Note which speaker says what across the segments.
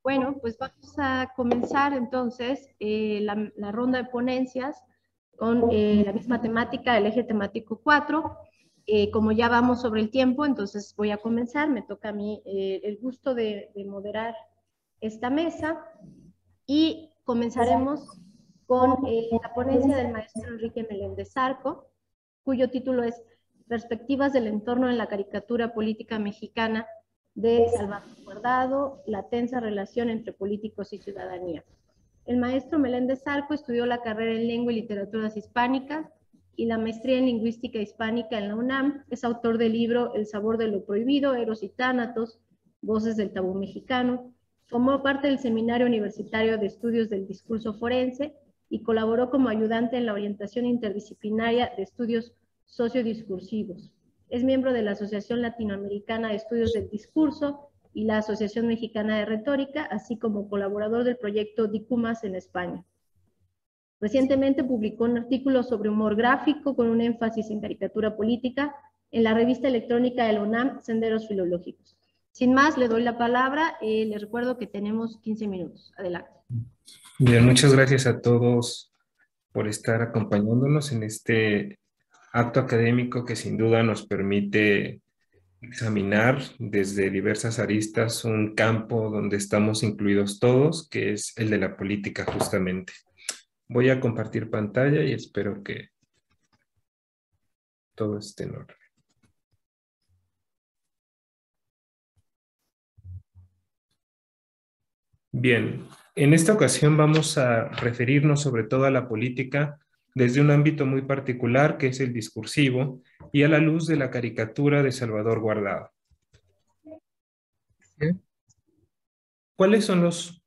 Speaker 1: Bueno, pues vamos a comenzar entonces la ronda de ponencias con la misma temática, el eje temático 4. Como ya vamos sobre el tiempo, entonces voy a comenzar. Me toca a mí el gusto de moderar esta mesa y comenzaremos con la ponencia del maestro Enrique Meléndez Zarco, cuyo título es Perspectivas del entorno en la caricatura política mexicana de Salvador Guardado, la tensa relación entre políticos y ciudadanía. El maestro Meléndez Zarco estudió la carrera en Lengua y Literaturas Hispánicas y la maestría en Lingüística Hispánica en la UNAM. Es autor del libro El sabor de lo prohibido, Eros y Tánatos, Voces del tabú mexicano. Formó parte del Seminario Universitario de Estudios del Discurso Forense y colaboró como ayudante en la orientación interdisciplinaria de estudios sociodiscursivos. Es miembro de la Asociación Latinoamericana de Estudios del Discurso y la Asociación Mexicana de Retórica, así como colaborador del proyecto Dicumas en España. Recientemente publicó un artículo sobre humor gráfico con un énfasis en caricatura política en la revista electrónica de la UNAM, Senderos Filológicos. Sin más, le doy la palabra. Les recuerdo que tenemos 15 minutos. Adelante.
Speaker 2: Bien, muchas gracias a todos por estar acompañándonos en este acto académico que sin duda nos permite examinar desde diversas aristas un campo donde estamos incluidos todos, que es el de la política justamente. Voy a compartir pantalla y espero que todo esté en orden. Bien, en esta ocasión vamos a referirnos sobre todo a la política desde un ámbito muy particular que es el discursivo y a la luz de la caricatura de Salvador Guardado. ¿Cuáles son los,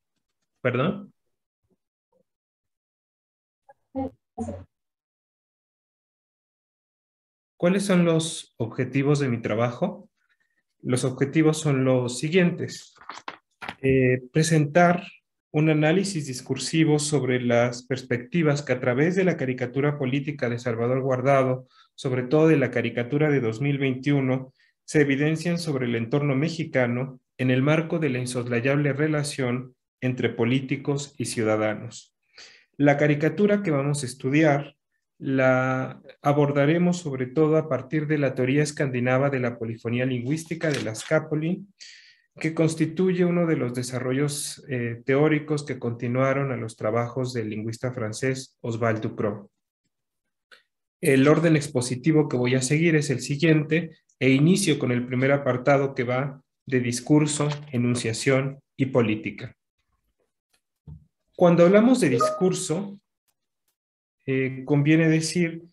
Speaker 2: perdón? ¿Cuáles son los objetivos de mi trabajo? Los objetivos son los siguientes. Presentar un análisis discursivo sobre las perspectivas que a través de la caricatura política de Salvador Guardado, sobre todo de la caricatura de 2021, se evidencian sobre el entorno mexicano en el marco de la insoslayable relación entre políticos y ciudadanos. La caricatura que vamos a estudiar la abordaremos sobre todo a partir de la teoría escandinava de la polifonía lingüística de la Scapoli, que constituye uno de los desarrollos teóricos que continuaron a los trabajos del lingüista francés Oswald Ducrot. El orden expositivo que voy a seguir es el siguiente e inicio con el primer apartado que va de discurso, enunciación y política. Cuando hablamos de discurso, conviene decir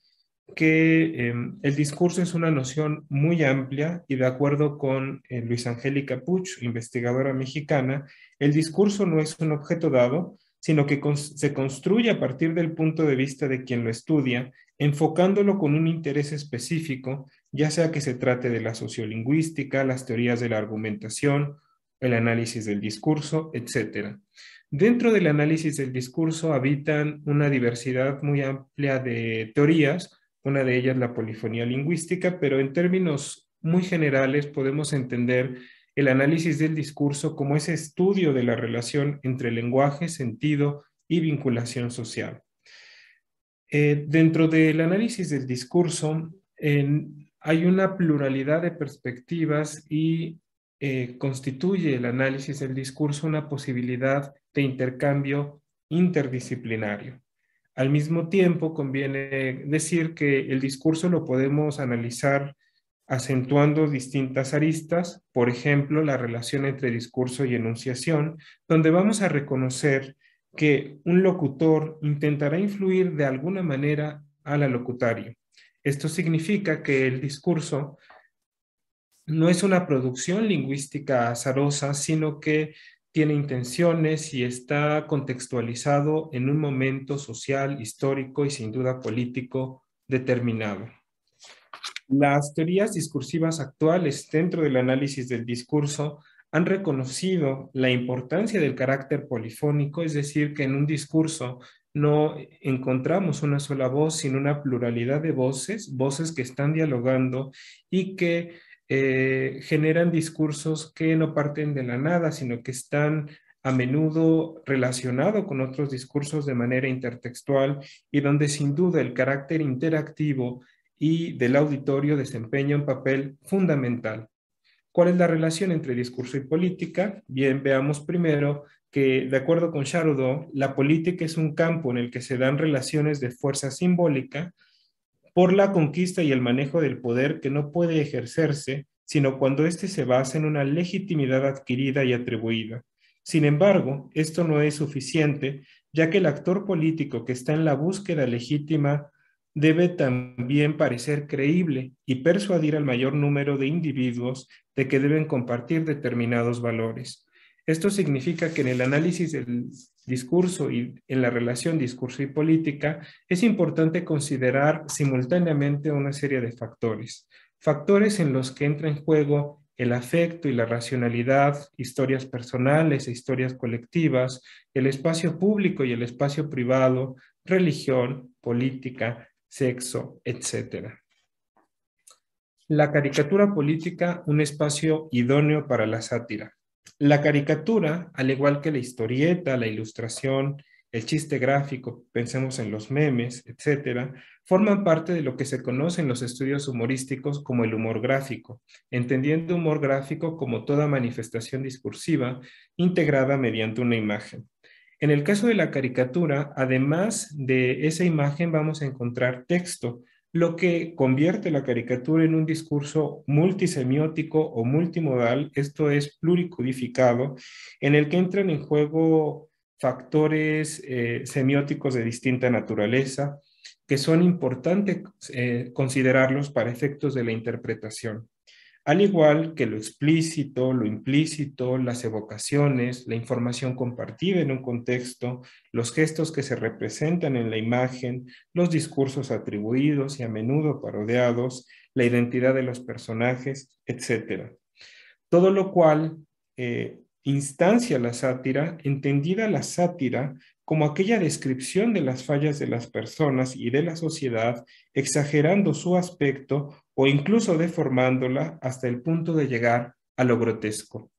Speaker 2: que el discurso es una noción muy amplia y de acuerdo con Luis Angélica Puch, investigadora mexicana, el discurso no es un objeto dado, sino que se construye a partir del punto de vista de quien lo estudia, enfocándolo con un interés específico, ya sea que se trate de la sociolingüística, las teorías de la argumentación, el análisis del discurso, etc. Dentro del análisis del discurso habitan una diversidad muy amplia de teorías, una de ellas la polifonía lingüística, pero en términos muy generales podemos entender el análisis del discurso como ese estudio de la relación entre lenguaje, sentido y vinculación social. Dentro del análisis del discurso hay una pluralidad de perspectivas y constituye el análisis del discurso una posibilidad de intercambio interdisciplinario. Al mismo tiempo, conviene decir que el discurso lo podemos analizar acentuando distintas aristas, por ejemplo, la relación entre discurso y enunciación, donde vamos a reconocer que un locutor intentará influir de alguna manera al alocutario. Esto significa que el discurso no es una producción lingüística azarosa, sino que tiene intenciones y está contextualizado en un momento social, histórico y sin duda político determinado. Las teorías discursivas actuales dentro del análisis del discurso han reconocido la importancia del carácter polifónico, es decir, que en un discurso no encontramos una sola voz, sino una pluralidad de voces, voces que están dialogando y que generan discursos que no parten de la nada, sino que están a menudo relacionados con otros discursos de manera intertextual y donde sin duda el carácter interactivo y del auditorio desempeña un papel fundamental. ¿Cuál es la relación entre discurso y política? Bien, veamos primero que, de acuerdo con Charudeau, la política es un campo en el que se dan relaciones de fuerza simbólica por la conquista y el manejo del poder que no puede ejercerse, sino cuando éste se basa en una legitimidad adquirida y atribuida. Sin embargo, esto no es suficiente, ya que el actor político que está en la búsqueda legítima debe también parecer creíble y persuadir al mayor número de individuos de que deben compartir determinados valores. Esto significa que en el análisis del discurso y en la relación discurso y política es importante considerar simultáneamente una serie de factores. Factores en los que entra en juego el afecto y la racionalidad, historias personales e historias colectivas, el espacio público y el espacio privado, religión, política, sexo, etc. La caricatura política, un espacio idóneo para la sátira. La caricatura, al igual que la historieta, la ilustración, el chiste gráfico, pensemos en los memes, etcétera, forman parte de lo que se conoce en los estudios humorísticos como el humor gráfico, entendiendo humor gráfico como toda manifestación discursiva integrada mediante una imagen. En el caso de la caricatura, además de esa imagen, vamos a encontrar texto, lo que convierte la caricatura en un discurso multisemiótico o multimodal, esto es pluricodificado, en el que entran en juego factores semióticos de distinta naturaleza, que son importantes considerarlos para efectos de la interpretación. Al igual que lo explícito, lo implícito, las evocaciones, la información compartida en un contexto, los gestos que se representan en la imagen, los discursos atribuidos y a menudo parodiados, la identidad de los personajes, etc. Todo lo cual instancia la sátira, entendida la sátira como aquella descripción de las fallas de las personas y de la sociedad, exagerando su aspecto o incluso deformándola hasta el punto de llegar a lo grotesco.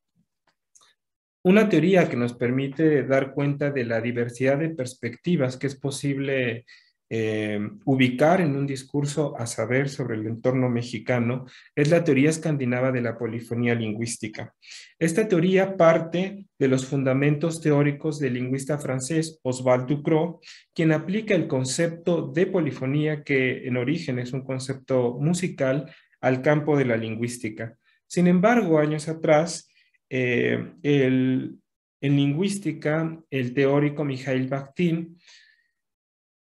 Speaker 2: Una teoría que nos permite dar cuenta de la diversidad de perspectivas que es posible ubicar en un discurso a saber sobre el entorno mexicano es la teoría escandinava de la polifonía lingüística. Esta teoría parte de los fundamentos teóricos del lingüista francés Oswald Ducrot, quien aplica el concepto de polifonía, que en origen es un concepto musical, al campo de la lingüística. Sin embargo, años atrás, en lingüística, el teórico Mikhail Bakhtin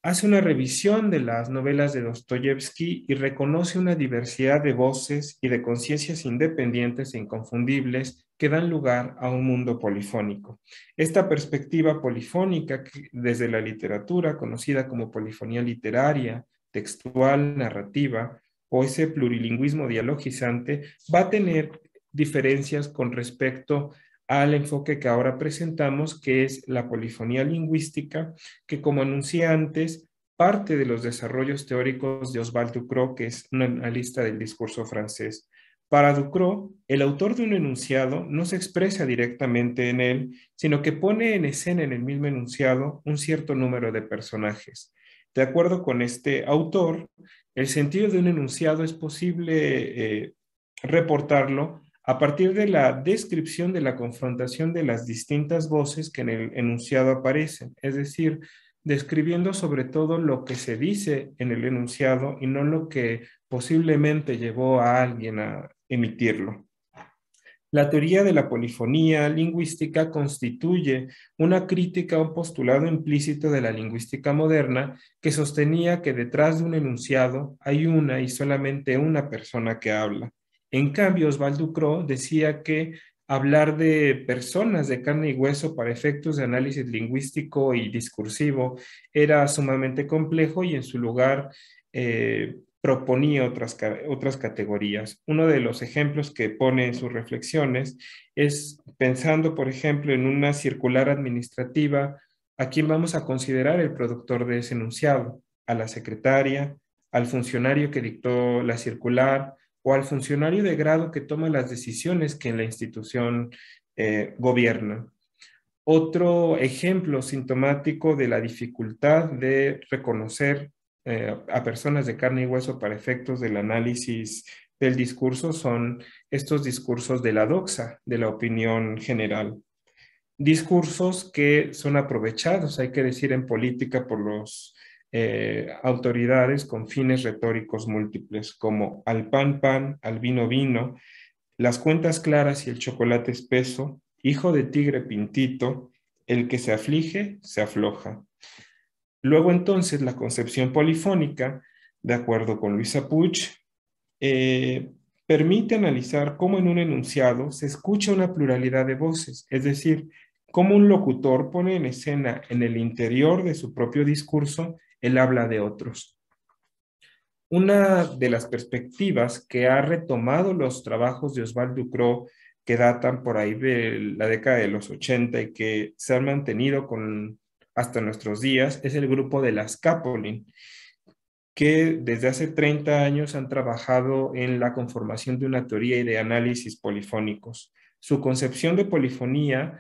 Speaker 2: hace una revisión de las novelas de Dostoyevsky y reconoce una diversidad de voces y de conciencias independientes e inconfundibles que dan lugar a un mundo polifónico. Esta perspectiva polifónica, desde la literatura, conocida como polifonía literaria, textual, narrativa, o ese plurilingüismo dialogizante, va a tener diferencias con respecto al enfoque que ahora presentamos, que es la polifonía lingüística, que como anuncié antes, parte de los desarrollos teóricos de Oswald Ducrot, que es un analista del discurso francés. Para Ducrot, el autor de un enunciado no se expresa directamente en él, sino que pone en escena en el mismo enunciado un cierto número de personajes. De acuerdo con este autor, el sentido de un enunciado es posible reportarlo a partir de la descripción de la confrontación de las distintas voces que en el enunciado aparecen, es decir, describiendo sobre todo lo que se dice en el enunciado y no lo que posiblemente llevó a alguien a emitirlo. La teoría de la polifonía lingüística constituye una crítica a un postulado implícito de la lingüística moderna que sostenía que detrás de un enunciado hay una y solamente una persona que habla. En cambio, Oswald Ducrot decía que hablar de personas de carne y hueso para efectos de análisis lingüístico y discursivo era sumamente complejo y en su lugar proponía otras categorías. Uno de los ejemplos que pone en sus reflexiones es pensando, por ejemplo, en una circular administrativa, a quién vamos a considerar el productor de ese enunciado, a la secretaria, al funcionario que dictó la circular o al funcionario de grado que toma las decisiones que en la institución gobierna. Otro ejemplo sintomático de la dificultad de reconocer a personas de carne y hueso para efectos del análisis del discurso son estos discursos de la doxa, de la opinión general. Discursos que son aprovechados, hay que decir, en política por los autoridades con fines retóricos múltiples, como al pan pan, al vino vino, las cuentas claras y el chocolate espeso, hijo de tigre pintito, el que se aflige, se afloja. Luego entonces la concepción polifónica, de acuerdo con Luisa Puig, permite analizar cómo en un enunciado se escucha una pluralidad de voces, es decir, cómo un locutor pone en escena en el interior de su propio discurso el habla de otros. Una de las perspectivas que ha retomado los trabajos de Oswald Ducrot, que datan por ahí de la década de los 80 y que se han mantenido hasta nuestros días, es el grupo de las Capolin, que desde hace 30 años han trabajado en la conformación de una teoría y de análisis polifónicos. Su concepción de polifonía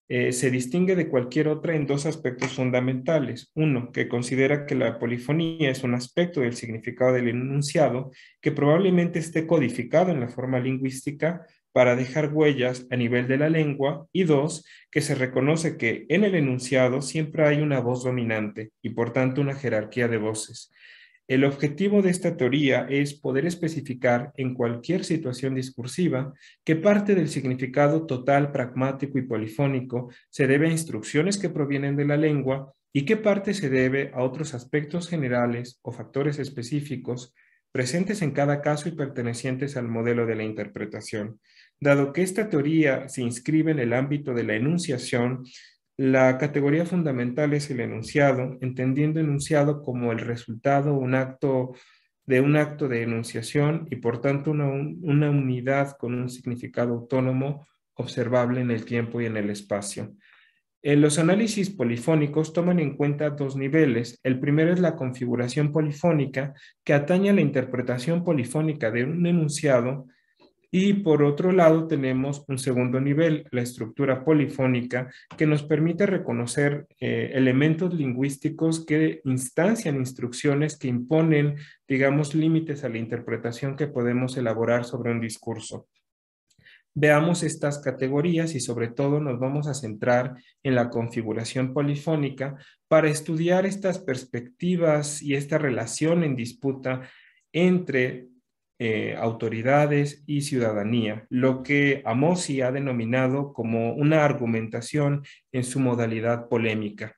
Speaker 2: se distingue de cualquier otra en dos aspectos fundamentales. Uno, que considera que la polifonía es un aspecto del significado del enunciado que probablemente esté codificado en la forma lingüística para dejar huellas a nivel de la lengua. Y dos, que se reconoce que en el enunciado siempre hay una voz dominante y por tanto una jerarquía de voces. El objetivo de esta teoría es poder especificar en cualquier situación discursiva qué parte del significado total, pragmático y polifónico se debe a instrucciones que provienen de la lengua y qué parte se debe a otros aspectos generales o factores específicos presentes en cada caso y pertenecientes al modelo de la interpretación. Dado que esta teoría se inscribe en el ámbito de la enunciación, la categoría fundamental es el enunciado, entendiendo enunciado como el resultado, un acto de enunciación y por tanto una unidad con un significado autónomo observable en el tiempo y en el espacio. Los análisis polifónicos toman en cuenta dos niveles. El primero es la configuración polifónica, que atañe a la interpretación polifónica de un enunciado. Y por otro lado tenemos un segundo nivel, la estructura polifónica, que nos permite reconocer elementos lingüísticos que instancian instrucciones que imponen, digamos, límites a la interpretación que podemos elaborar sobre un discurso. Veamos estas categorías y sobre todo nos vamos a centrar en la configuración polifónica para estudiar estas perspectivas y esta relación en disputa entre autoridades y ciudadanía, lo que Amosi ha denominado como una argumentación en su modalidad polémica.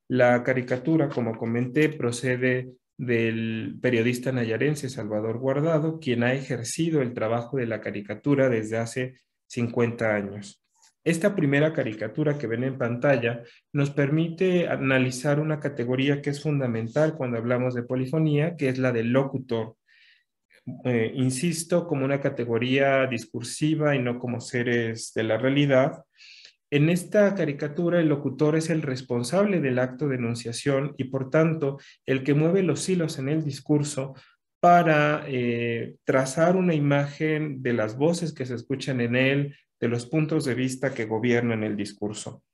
Speaker 2: La caricatura, como comenté, procede del periodista nayarense Salvador Guardado, quien ha ejercido el trabajo de la caricatura desde hace 50 años. Esta primera caricatura que ven en pantalla nos permite analizar una categoría que es fundamental cuando hablamos de polifonía, que es la del locutor. Insisto, como una categoría discursiva y no como seres de la realidad. En esta caricatura, el locutor es el responsable del acto de enunciación y, por tanto, el que mueve los hilos en el discurso para trazar una imagen de las voces que se escuchan en él, de los puntos de vista que gobiernan el discurso.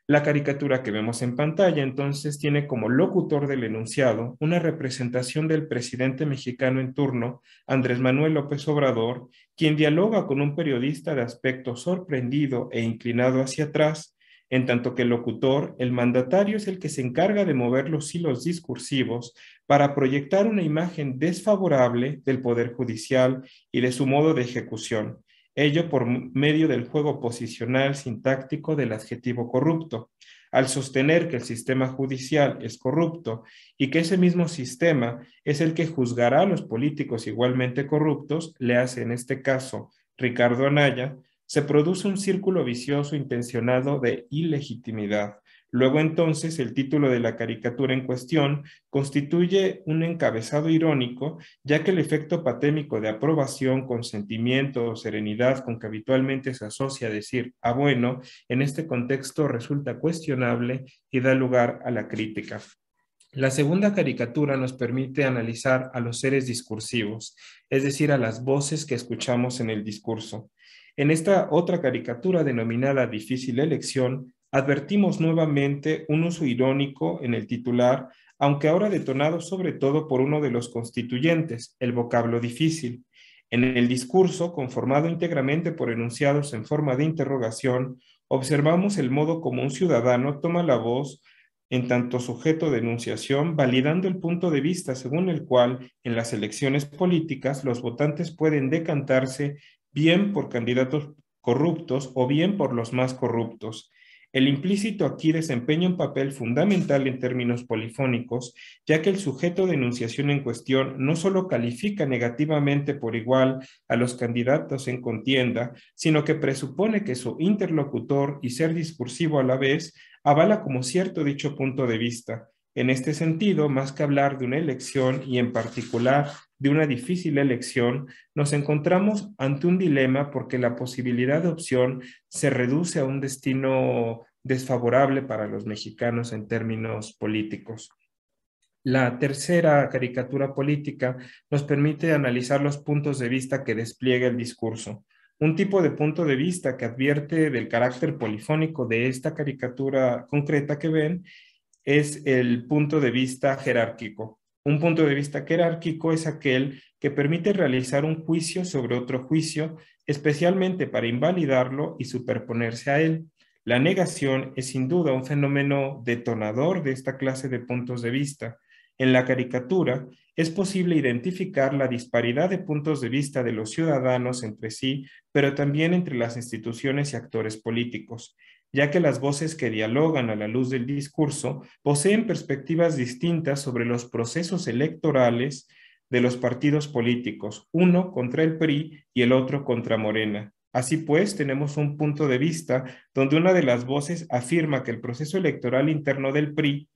Speaker 2: La caricatura que vemos en pantalla entonces tiene como locutor del enunciado una representación del presidente mexicano en turno, Andrés Manuel López Obrador, quien dialoga con un periodista de aspecto sorprendido e inclinado hacia atrás, en tanto que el locutor, el mandatario, es el que se encarga de mover los hilos discursivos para proyectar una imagen desfavorable del Poder Judicial y de su modo de ejecución. Ello por medio del juego posicional sintáctico del adjetivo corrupto. Al sostener que el sistema judicial es corrupto y que ese mismo sistema es el que juzgará a los políticos igualmente corruptos, le hace en este caso Ricardo Anaya, se produce un círculo vicioso intencionado de ilegitimidad. Luego entonces el título de la caricatura en cuestión constituye un encabezado irónico, ya que el efecto patémico de aprobación, consentimiento o serenidad con que habitualmente se asocia a decir "ah, bueno", en este contexto resulta cuestionable y da lugar a la crítica. La segunda caricatura nos permite analizar a los seres discursivos, es decir, a las voces que escuchamos en el discurso. En esta otra caricatura denominada Difícil elección, advertimos nuevamente un uso irónico en el titular, aunque ahora detonado sobre todo por uno de los constituyentes, el vocablo difícil. En el discurso, conformado íntegramente por enunciados en forma de interrogación, observamos el modo como un ciudadano toma la voz en tanto sujeto de enunciación, validando el punto de vista según el cual en las elecciones políticas los votantes pueden decantarse bien por candidatos corruptos o bien por los más corruptos. El implícito aquí desempeña un papel fundamental en términos polifónicos, ya que el sujeto de enunciación en cuestión no solo califica negativamente por igual a los candidatos en contienda, sino que presupone que su interlocutor y ser discursivo a la vez avala como cierto dicho punto de vista. En este sentido, más que hablar de una elección y en particular de una difícil elección, nos encontramos ante un dilema porque la posibilidad de opción se reduce a un destino desfavorable para los mexicanos en términos políticos. La tercera caricatura política nos permite analizar los puntos de vista que despliega el discurso. Un tipo de punto de vista que advierte del carácter polifónico de esta caricatura concreta que ven es el punto de vista jerárquico. Un punto de vista jerárquico es aquel que permite realizar un juicio sobre otro juicio, especialmente para invalidarlo y superponerse a él. La negación es sin duda un fenómeno detonador de esta clase de puntos de vista. En la caricatura es posible identificar la disparidad de puntos de vista de los ciudadanos entre sí, pero también entre las instituciones y actores políticos, ya que las voces que dialogan a la luz del discurso poseen perspectivas distintas sobre los procesos electorales de los partidos políticos, uno contra el PRI y el otro contra Morena. Así pues, tenemos un punto de vista donde una de las voces afirma que el proceso electoral interno del PRI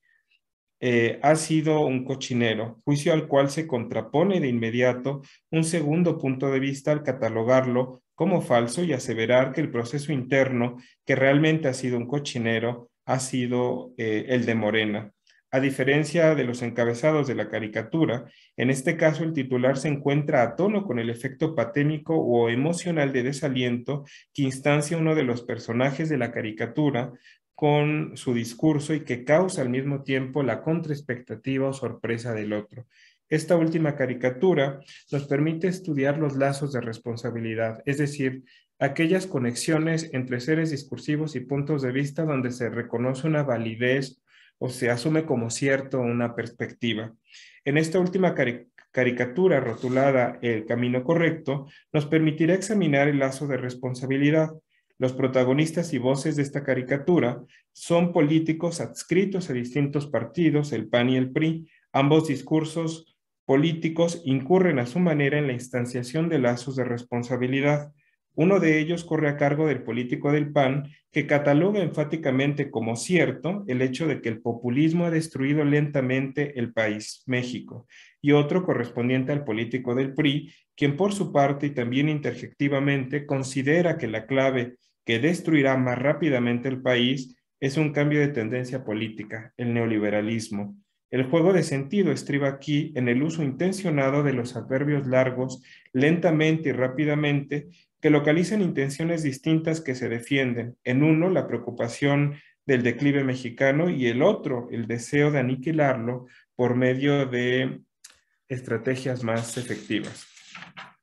Speaker 2: ha sido un cochinero, juicio al cual se contrapone de inmediato un segundo punto de vista al catalogarlo como falso y aseverar que el proceso interno, que realmente ha sido un cochinero, ha sido el de Morena. A diferencia de los encabezados de la caricatura, en este caso el titular se encuentra a tono con el efecto patémico o emocional de desaliento que instancia uno de los personajes de la caricatura con su discurso y que causa al mismo tiempo la contraexpectativa o sorpresa del otro. Esta última caricatura nos permite estudiar los lazos de responsabilidad, es decir, aquellas conexiones entre seres discursivos y puntos de vista donde se reconoce una validez o se asume como cierto una perspectiva. En esta última caricatura rotulada El Camino Correcto, nos permitirá examinar el lazo de responsabilidad. Los protagonistas y voces de esta caricatura son políticos adscritos a distintos partidos, el PAN y el PRI. Ambos discursos políticos incurren a su manera en la instanciación de lazos de responsabilidad. Uno de ellos corre a cargo del político del PAN, que cataloga enfáticamente como cierto el hecho de que el populismo ha destruido lentamente el país, México, y otro correspondiente al político del PRI, quien por su parte y también interjectivamente considera que la clave que destruirá más rápidamente el país es un cambio de tendencia política, el neoliberalismo. El juego de sentido estriba aquí en el uso intencionado de los adverbios largos, lentamente y rápidamente, que localizan intenciones distintas que se defienden. En uno, la preocupación del declive mexicano y el otro, el deseo de aniquilarlo por medio de estrategias más efectivas.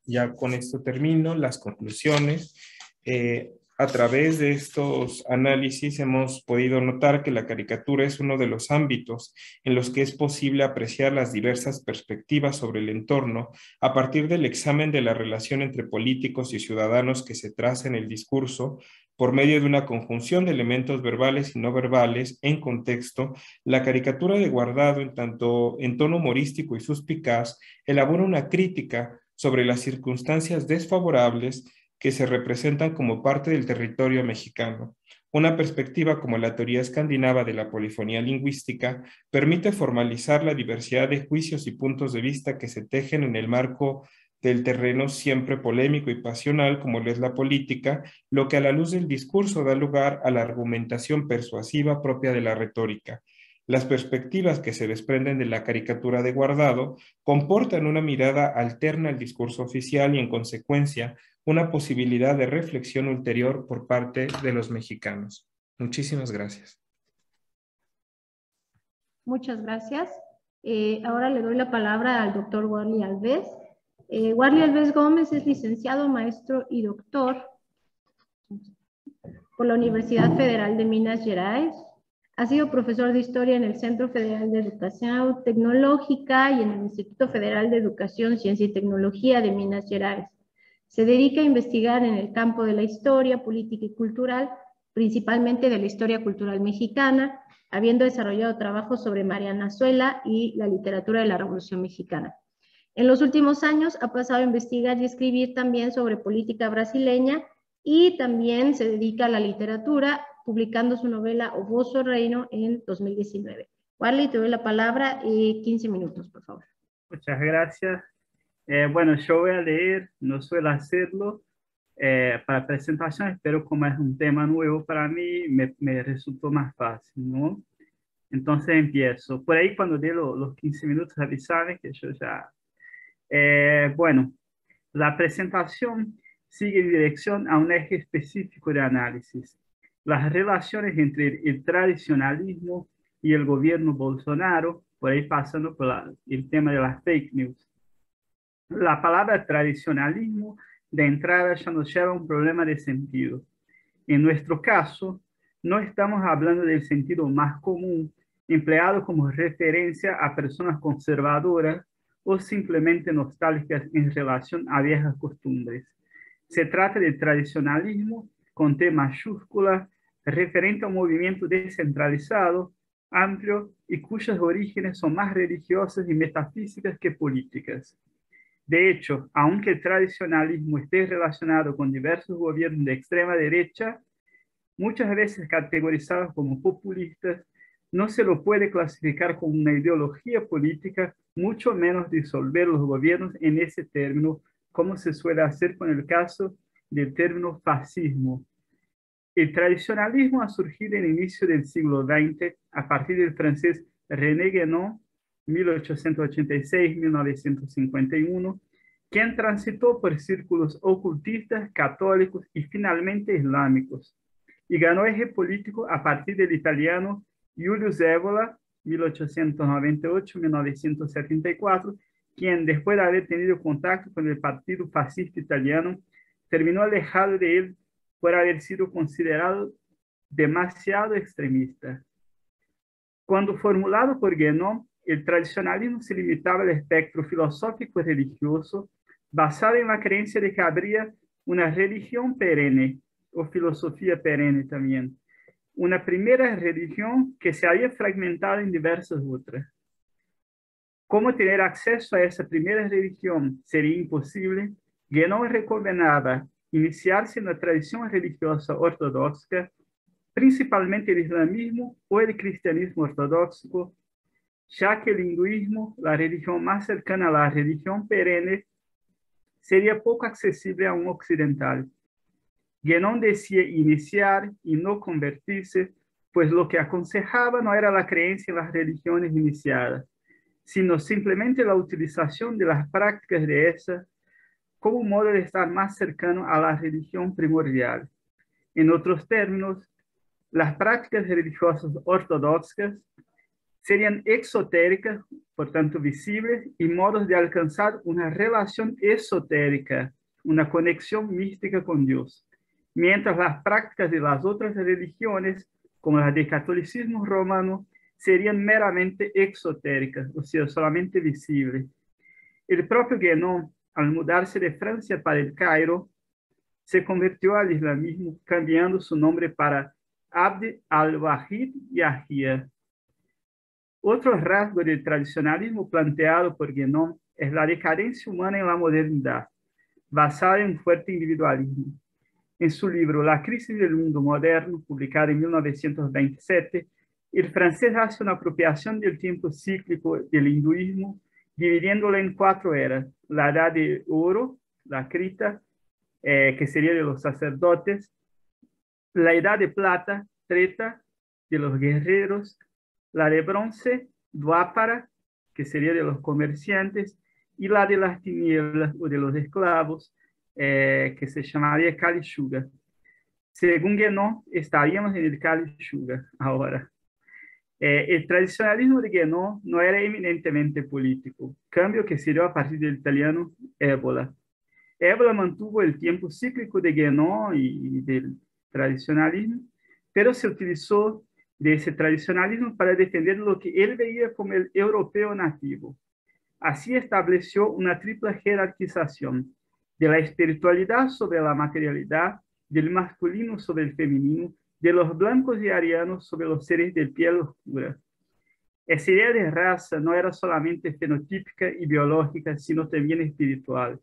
Speaker 2: Ya con esto termino las conclusiones. A través de estos análisis hemos podido notar que la caricatura es uno de los ámbitos en los que es posible apreciar las diversas perspectivas sobre el entorno a partir del examen de la relación entre políticos y ciudadanos que se traza en el discurso por medio de una conjunción de elementos verbales y no verbales en contexto. La caricatura de Guardado, en tanto en tono humorístico y suspicaz, elabora una crítica sobre las circunstancias desfavorables que se representan como parte del territorio mexicano. Una perspectiva como la teoría escandinava de la polifonía lingüística permite formalizar la diversidad de juicios y puntos de vista que se tejen en el marco del terreno siempre polémico y pasional como lo es la política, lo que a la luz del discurso da lugar a la argumentación persuasiva propia de la retórica. Las perspectivas que se desprenden de la caricatura de Guardado comportan una mirada alterna al discurso oficial y, en consecuencia, una posibilidad de reflexión ulterior por parte de los mexicanos. Muchísimas gracias.
Speaker 1: Muchas gracias. Ahora le doy la palabra al doctor Warley Alves. Warley Alves Gómez es licenciado, maestro y doctor por la Universidad Federal de Minas Gerais. Ha sido profesor de Historia en el Centro Federal de Educación Tecnológica y en el Instituto Federal de Educación, Ciencia y Tecnología de Minas Gerais. Se dedica a investigar en el campo de la historia, política y cultural, principalmente de la historia cultural mexicana, habiendo desarrollado trabajos sobre Mariana Azuela y la literatura de la Revolución Mexicana. En los últimos años ha pasado a investigar y escribir también sobre política brasileña y también se dedica a la literatura, publicando su novela O Vosso Reino en 2019. Warley, te doy la palabra, 15 minutos, por favor.
Speaker 3: Muchas gracias. Bueno, yo voy a leer, no suelo hacerlo para presentaciones, pero como es un tema nuevo para mí, me resultó más fácil, ¿no? Entonces empiezo. Por ahí cuando dé los 15 minutos avisarme que yo ya... bueno, la presentación sigue en dirección a un eje específico de análisis. Las relaciones entre el tradicionalismo y el gobierno Bolsonaro, por ahí pasando por el tema de las fake news. La palabra tradicionalismo de entrada ya nos lleva a un problema de sentido. En nuestro caso, no estamos hablando del sentido más común, empleado como referencia a personas conservadoras o simplemente nostálgicas en relación a viejas costumbres. Se trata de tradicionalismo con T mayúscula, referente a un movimiento descentralizado, amplio y cuyos orígenes son más religiosas y metafísicas que políticas. De hecho, aunque el tradicionalismo esté relacionado con diversos gobiernos de extrema derecha, muchas veces categorizados como populistas, no se lo puede clasificar como una ideología política, mucho menos disolver los gobiernos en ese término, como se suele hacer con el caso del término fascismo. El tradicionalismo ha surgido en el inicio del siglo XX a partir del francés René Guénon, 1886-1951, quien transitó por círculos ocultistas, católicos y finalmente islámicos, y ganó eje político a partir del italiano Julius Evola, 1898-1974, quien después de haber tenido contacto con el Partido Fascista Italiano, terminó alejado de él por haber sido considerado demasiado extremista. Cuando formulado por Guénon, el tradicionalismo se limitaba al espectro filosófico y religioso, basado en la creencia de que habría una religión perenne, o filosofía perenne también, una primera religión que se había fragmentado en diversas otras. Como tener acceso a esa primera religión sería imposible, Guénon recomendaba iniciarse en la tradición religiosa ortodoxa, principalmente el islamismo o el cristianismo ortodoxo, ya que el hinduismo, la religión más cercana a la religión perenne, sería poco accesible a un occidental. Guénon decía iniciar y no convertirse, pues lo que aconsejaba no era la creencia en las religiones iniciadas, sino simplemente la utilización de las prácticas de esas como un modo de estar más cercano a la religión primordial. En otros términos, las prácticas religiosas ortodoxas serían exotéricas, por tanto visibles, y modos de alcanzar una relación esotérica, una conexión mística con Dios, mientras las prácticas de las otras religiones, como las del catolicismo romano, serían meramente exotéricas, o sea, solamente visibles. El propio Guénon, al mudarse de Francia para el Cairo, se convirtió al islamismo, cambiando su nombre para Abd al-Wahid Yahya. Otro rasgo del tradicionalismo planteado por Guénon es la decadencia humana en la modernidad, basada en un fuerte individualismo. En su libro La crisis del mundo moderno, publicado en 1927, el francés hace una apropiación del tiempo cíclico del hinduismo, dividiéndolo en 4 eras: la edad de oro, la crita, que sería de los sacerdotes; la edad de plata, treta, de los guerreros; la de bronce, Dwapara, que sería de los comerciantes, y la de las tinieblas o de los esclavos, que se llamaría Kali Yuga. Según Guénon, estaríamos en el Kali Yuga ahora. El tradicionalismo de Guénon no era eminentemente político, cambio que se dio a partir del italiano Ébola. Ébola mantuvo el tiempo cíclico de Guénon y del tradicionalismo, pero se utilizó de ese tradicionalismo para defender lo que él veía como el europeo nativo. Así estableció una triple jerarquización de la espiritualidad sobre la materialidad, del masculino sobre el femenino, de los blancos y arianos sobre los seres de piel oscura. Esa idea de raza no era solamente fenotípica y biológica, sino también espiritual.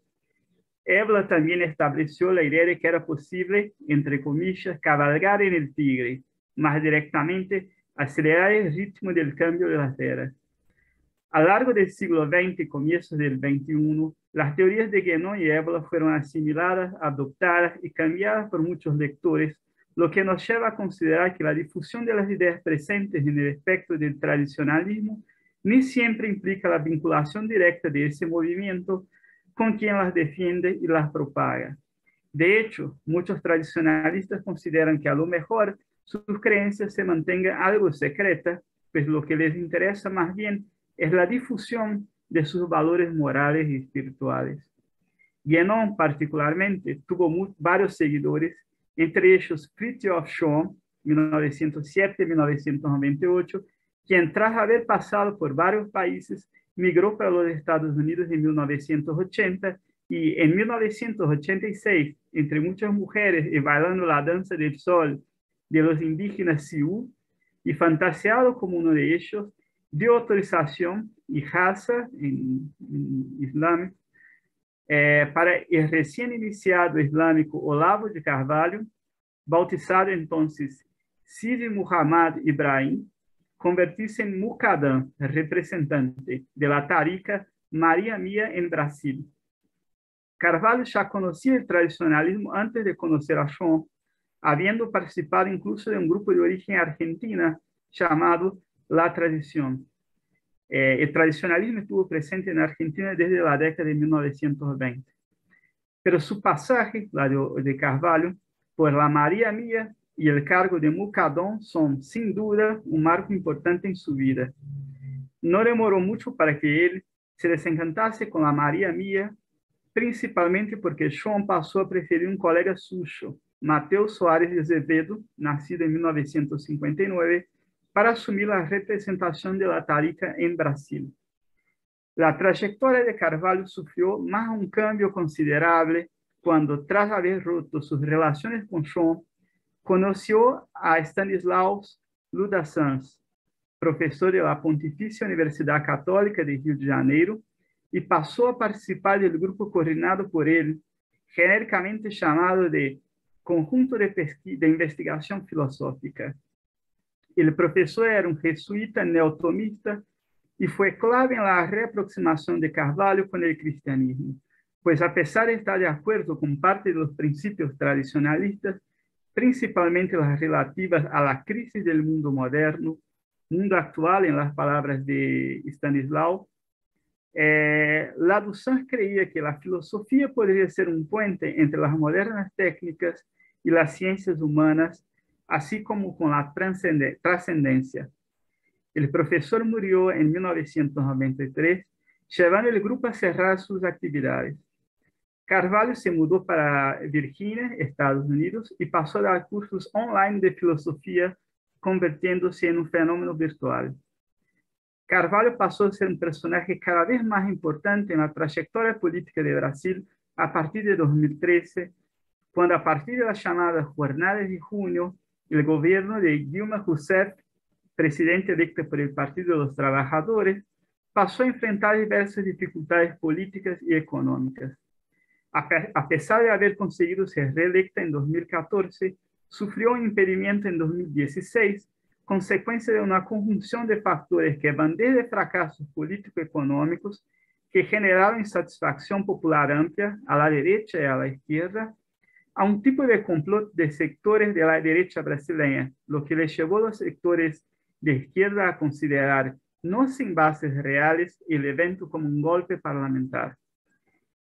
Speaker 3: Ébola también estableció la idea de que era posible, entre comillas, cabalgar en el tigre, más directamente acelerar el ritmo del cambio de las eras. A lo largo del siglo XX y comienzos del XXI, las teorías de Guénon y Ébola fueron asimiladas, adoptadas y cambiadas por muchos lectores, lo que nos lleva a considerar que la difusión de las ideas presentes en el espectro del tradicionalismo ni siempre implica la vinculación directa de ese movimiento con quien las defiende y las propaga. De hecho, muchos tradicionalistas consideran que a lo mejor sus creencias se mantengan algo secretas, pues lo que les interesa más bien es la difusión de sus valores morales y espirituales. Guénon, particularmente, tuvo varios seguidores, entre ellos Fridtjof Schuon, 1907-1998, quien tras haber pasado por varios países, migró para los Estados Unidos en 1980 y en 1986, entre muchas mujeres y bailando la danza del sol de los indígenas Sioux y fantaseado como uno de ellos, dio autorización y jaza en islámico para el recién iniciado islámico Olavo de Carvalho, bautizado entonces Sidi Muhammad Ibrahim, convertirse en Muqaddam, representante de la tariqa María Mía en Brasil. Carvalho ya conocía el tradicionalismo antes de conocer a Schuon, habiendo participado incluso de un grupo de origen argentina llamado La Tradición. El tradicionalismo estuvo presente en Argentina desde la década de 1920. Pero su pasaje, la de Carvalho, por la María Mía y el cargo de Muqaddam son, sin duda, un marco importante en su vida. No demoró mucho para que él se desencantase con la María Mía, principalmente porque Schuon pasó a preferir un colega suyo, Mateus Soares de Azevedo, nacido en 1959, para asumir la representación de la tariqa en Brasil. La trayectoria de Carvalho sufrió más un cambio considerable cuando, tras haber roto sus relaciones con Schuon, conoció a Stanislaus Lula Sanz, profesor de la Pontificia Universidad Católica de Rio de Janeiro, y pasó a participar del grupo coordinado por él, genéricamente llamado de Conjunto de Investigación Filosófica. El profesor era un jesuita neotomista y fue clave en la reaproximación de Carvalho con el cristianismo, pues a pesar de estar de acuerdo con parte de los principios tradicionalistas, principalmente las relativas a la crisis del mundo moderno, mundo actual en las palabras de Stanislaw, Lado Sanz creía que la filosofía podría ser un puente entre las modernas técnicas y las ciencias humanas, así como con la trascendencia. El profesor murió en 1993, llevando el grupo a cerrar sus actividades. Carvalho se mudó para Virginia, Estados Unidos, y pasó a dar cursos online de filosofía, convirtiéndose en un fenómeno virtual. Carvalho pasó a ser un personaje cada vez más importante en la trayectoria política de Brasil a partir de 2013, cuando a partir de las llamadas Jornadas de Junio, el gobierno de Dilma Rousseff, presidente electo por el Partido de los Trabajadores, pasó a enfrentar diversas dificultades políticas y económicas. A pesar de haber conseguido ser reelecta en 2014, sufrió un impedimento en 2016, consecuencia de una conjunción de factores que van desde fracasos político-económicos que generaron insatisfacción popular amplia a la derecha y a la izquierda, a un tipo de complot de sectores de la derecha brasileña, lo que les llevó a los sectores de izquierda a considerar, no sin bases reales, el evento como un golpe parlamentar.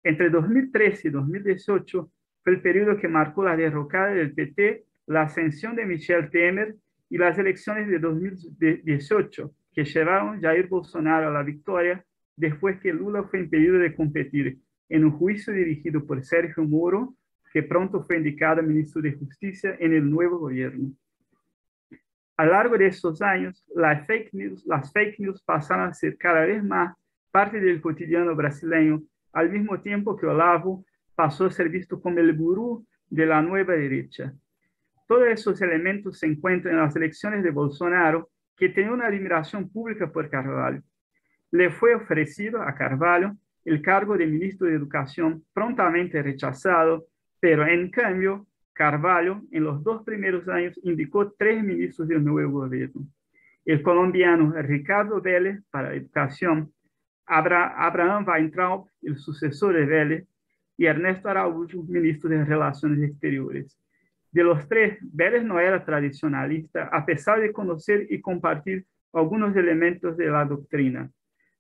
Speaker 3: Entre 2013 y 2018 fue el periodo que marcó la derrocada del PT, la ascensión de Michel Temer y las elecciones de 2018, que llevaron a Jair Bolsonaro a la victoria después que Lula fue impedido de competir en un juicio dirigido por Sergio Moro, que pronto fue indicado ministro de Justicia en el nuevo gobierno. A lo largo de estos años, las fake news pasaron a ser cada vez más parte del cotidiano brasileño, al mismo tiempo que Olavo pasó a ser visto como el gurú de la nueva derecha. Todos esos elementos se encuentran en las elecciones de Bolsonaro, que tenía una admiración pública por Carvalho. Le fue ofrecido a Carvalho el cargo de ministro de Educación, prontamente rechazado, pero en cambio, Carvalho, en los 2 primeros años, indicó 3 ministros del nuevo gobierno. El colombiano Ricardo Vélez, para Educación, Abraham Weintraub, el sucesor de Vélez, y Ernesto Araújo, ministro de Relaciones Exteriores. De los 3, Vélez no era tradicionalista, a pesar de conocer y compartir algunos elementos de la doctrina.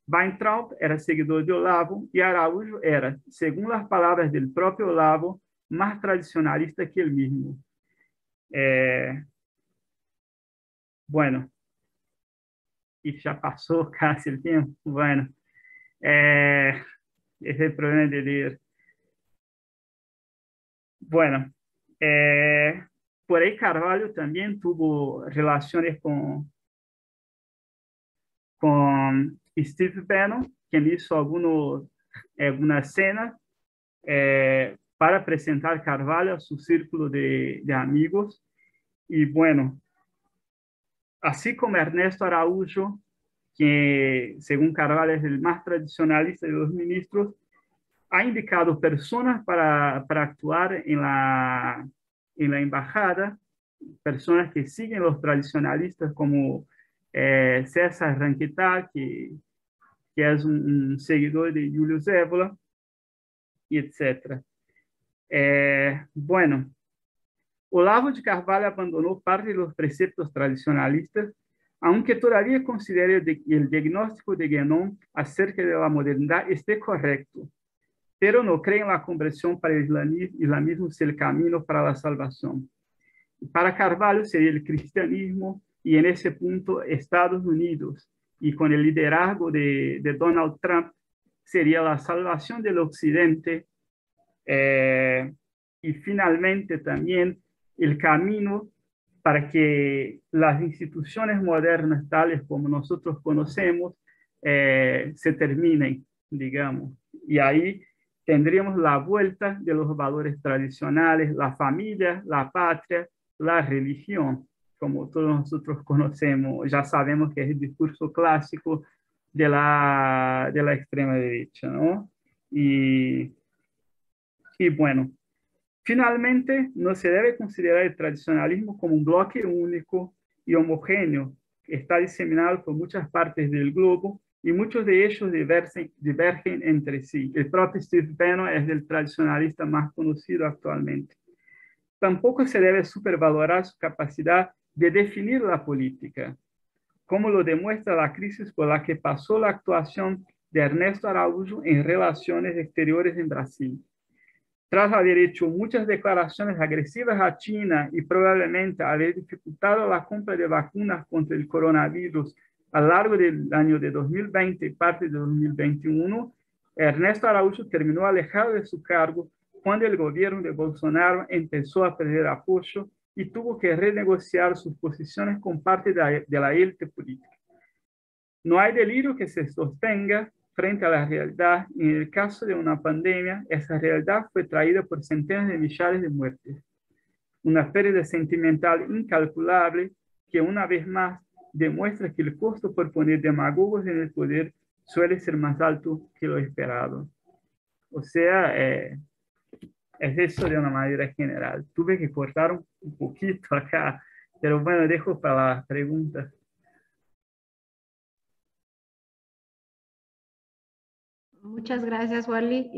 Speaker 3: Weintraub era seguidor de Olavo y Araújo era, según las palabras del propio Olavo, más tradicionalista que él mismo. Bueno, y ya pasó casi el tiempo. Bueno, ese es el problema de leer. Bueno, por ahí Carvalho también tuvo relaciones con Steve Bannon, quien hizo algunas escenas para presentar Carvalho a su círculo de amigos. Y bueno, así como Ernesto Araújo, que según Carvalho es el más tradicionalista de los ministros, ha indicado personas para actuar en la embajada, personas que siguen los tradicionalistas como César Ranquetá, que es un seguidor de Julio Zévola, y etc. Bueno, Olavo de Carvalho abandonó parte de los preceptos tradicionalistas, aunque todavía considera el diagnóstico de Guénon acerca de la modernidad esté correcto, pero no cree en la conversión para el islamismo ser el camino para la salvación. Para Carvalho sería el cristianismo y en ese punto Estados Unidos, y con el liderazgo de Donald Trump sería la salvación del occidente, y finalmente también el camino para que las instituciones modernas, tales como nosotros conocemos, se terminen, digamos. Y ahí tendríamos la vuelta de los valores tradicionales, la familia, la patria, la religión, como todos nosotros conocemos. Ya sabemos que es el discurso clásico de la extrema derecha, ¿no? Y bueno, finalmente, no se debe considerar el tradicionalismo como un bloque único y homogéneo que está diseminado por muchas partes del globo y muchos de ellos divergen entre sí. El propio Steve Bannon es el tradicionalista más conocido actualmente. Tampoco se debe supervalorar su capacidad de definir la política, como lo demuestra la crisis por la que pasó la actuación de Ernesto Araújo en relaciones exteriores en Brasil. Tras haber hecho muchas declaraciones agresivas a China y probablemente haber dificultado la compra de vacunas contra el coronavirus a lo largo del año de 2020 y parte de 2021, Ernesto Araújo terminó alejado de su cargo cuando el gobierno de Bolsonaro empezó a perder apoyo y tuvo que renegociar sus posiciones con parte de la élite política. No hay delirio que se sostenga frente a la realidad, y en el caso de una pandemia, esa realidad fue traída por centenas de millares de muertes. Una pérdida sentimental incalculable que una vez más demuestra que el costo por poner demagogos en el poder suele ser más alto que lo esperado. O sea, es eso de una manera general. Tuve que cortar un poquito acá, pero bueno, dejo para las preguntas.
Speaker 1: Muchas gracias, Wally.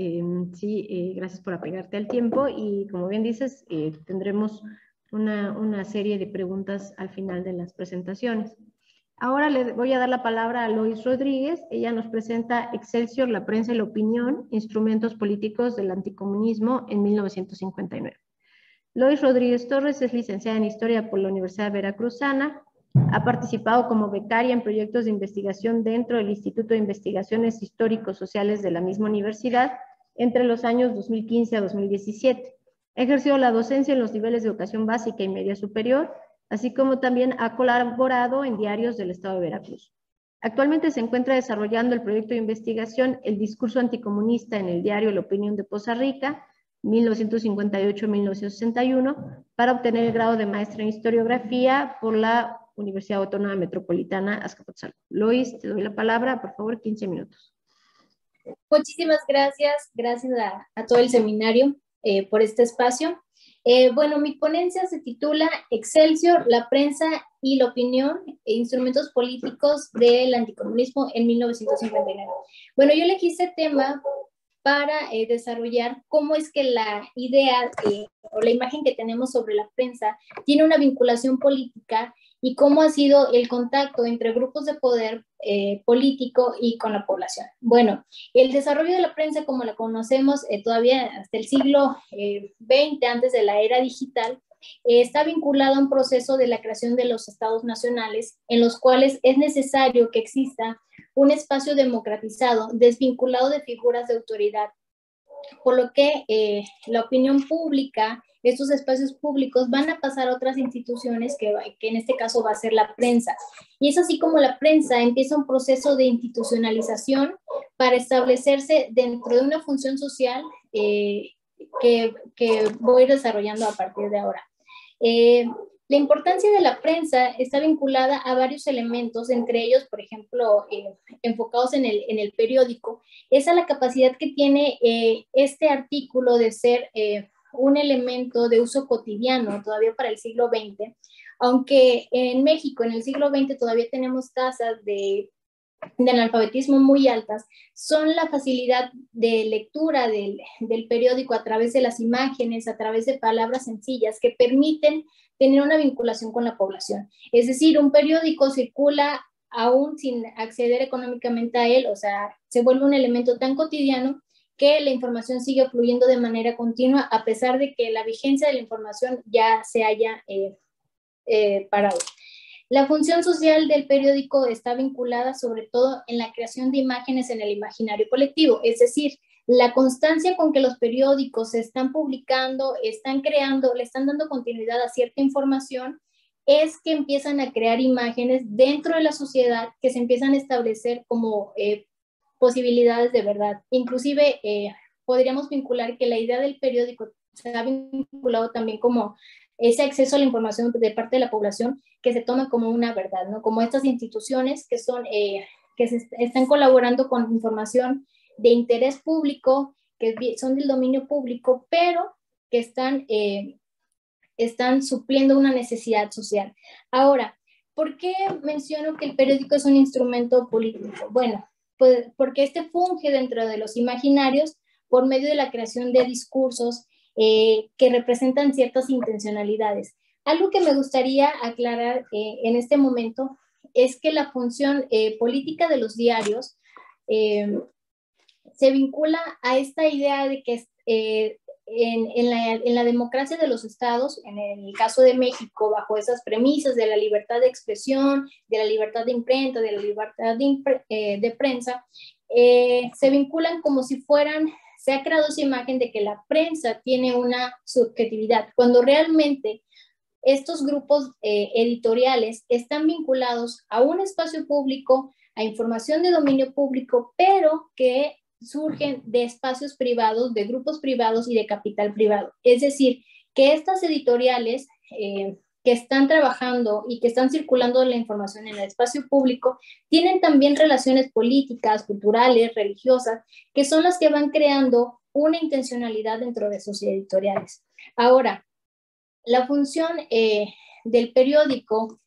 Speaker 1: Sí, gracias por apegarte al tiempo y como bien dices, tendremos una serie de preguntas al final de las presentaciones. Ahora le voy a dar la palabra a Lois Rodríguez. Ella nos presenta Excelsior, la prensa y la opinión, instrumentos políticos del anticomunismo en 1959. Lois Rodríguez Torres es licenciada en Historia por la Universidad Veracruzana. Ha participado como becaria en proyectos de investigación dentro del Instituto de Investigaciones Históricos Sociales de la misma universidad entre los años 2015 a 2017. Ha ejercido la docencia en los niveles de educación básica y media superior, así como también ha colaborado en diarios del Estado de Veracruz. Actualmente se encuentra desarrollando el proyecto de investigación El discurso anticomunista en el diario La Opinión de Poza Rica, 1958-1961, para obtener el grado de maestra en historiografía por la Universidad Autónoma Metropolitana Azcapotzalco. Lois, te doy la palabra, por favor, 15 minutos.
Speaker 4: Muchísimas gracias, gracias a todo el seminario por este espacio. Bueno, mi ponencia se titula Excelsior, la prensa y la opinión e instrumentos políticos del anticomunismo en 1959. Bueno, yo elegí este tema para desarrollar cómo es que la idea o la imagen que tenemos sobre la prensa tiene una vinculación política y cómo ha sido el contacto entre grupos de poder político y con la población. Bueno, el desarrollo de la prensa, como la conocemos todavía hasta el siglo XX, antes de la era digital, está vinculado a un proceso de la creación de los estados nacionales, en los cuales es necesario que exista un espacio democratizado, desvinculado de figuras de autoridad, por lo que la opinión pública, estos espacios públicos van a pasar a otras instituciones que en este caso va a ser la prensa. Y es así como la prensa empieza un proceso de institucionalización para establecerse dentro de una función social que voy a ir desarrollando a partir de ahora. La importancia de la prensa está vinculada a varios elementos, entre ellos, por ejemplo, enfocados en el periódico, es a la capacidad que tiene este artículo de ser un elemento de uso cotidiano todavía para el siglo XX, aunque en México en el siglo XX todavía tenemos tasas de analfabetismo muy altas, son la facilidad de lectura del periódico a través de las imágenes, a través de palabras sencillas que permiten tener una vinculación con la población. Es decir, un periódico circula aún sin acceder económicamente a él, o sea, se vuelve un elemento tan cotidiano que la información sigue fluyendo de manera continua a pesar de que la vigencia de la información ya se haya parado. La función social del periódico está vinculada sobre todo en la creación de imágenes en el imaginario colectivo, es decir, la constancia con que los periódicos se están publicando, están creando, le están dando continuidad a cierta información, es que empiezan a crear imágenes dentro de la sociedad que se empiezan a establecer como posibilidades de verdad. Inclusive podríamos vincular que la idea del periódico se ha vinculado también como ese acceso a la información de parte de la población que se toma como una verdad, ¿no? Como estas instituciones que son, que están colaborando con información de interés público, que son del dominio público, pero que están supliendo una necesidad social. Ahora, ¿por qué menciono que el periódico es un instrumento político? Bueno, pues porque este funge dentro de los imaginarios por medio de la creación de discursos que representan ciertas intencionalidades. Algo que me gustaría aclarar en este momento es que la función política de los diarios se vincula a esta idea de que en la democracia de los estados, en el caso de México, bajo esas premisas de la libertad de expresión, de la libertad de imprenta, de la libertad de prensa, se vinculan como si fueran, se ha creado esa imagen de que la prensa tiene una subjetividad, cuando realmente estos grupos editoriales están vinculados a un espacio público, a información de dominio público, pero que surgen de espacios privados, de grupos privados y de capital privado. Es decir, que estas editoriales que están trabajando y que están circulando la información en el espacio público tienen también relaciones políticas, culturales, religiosas, que son las que van creando una intencionalidad dentro de sus editoriales. Ahora, la función del periódico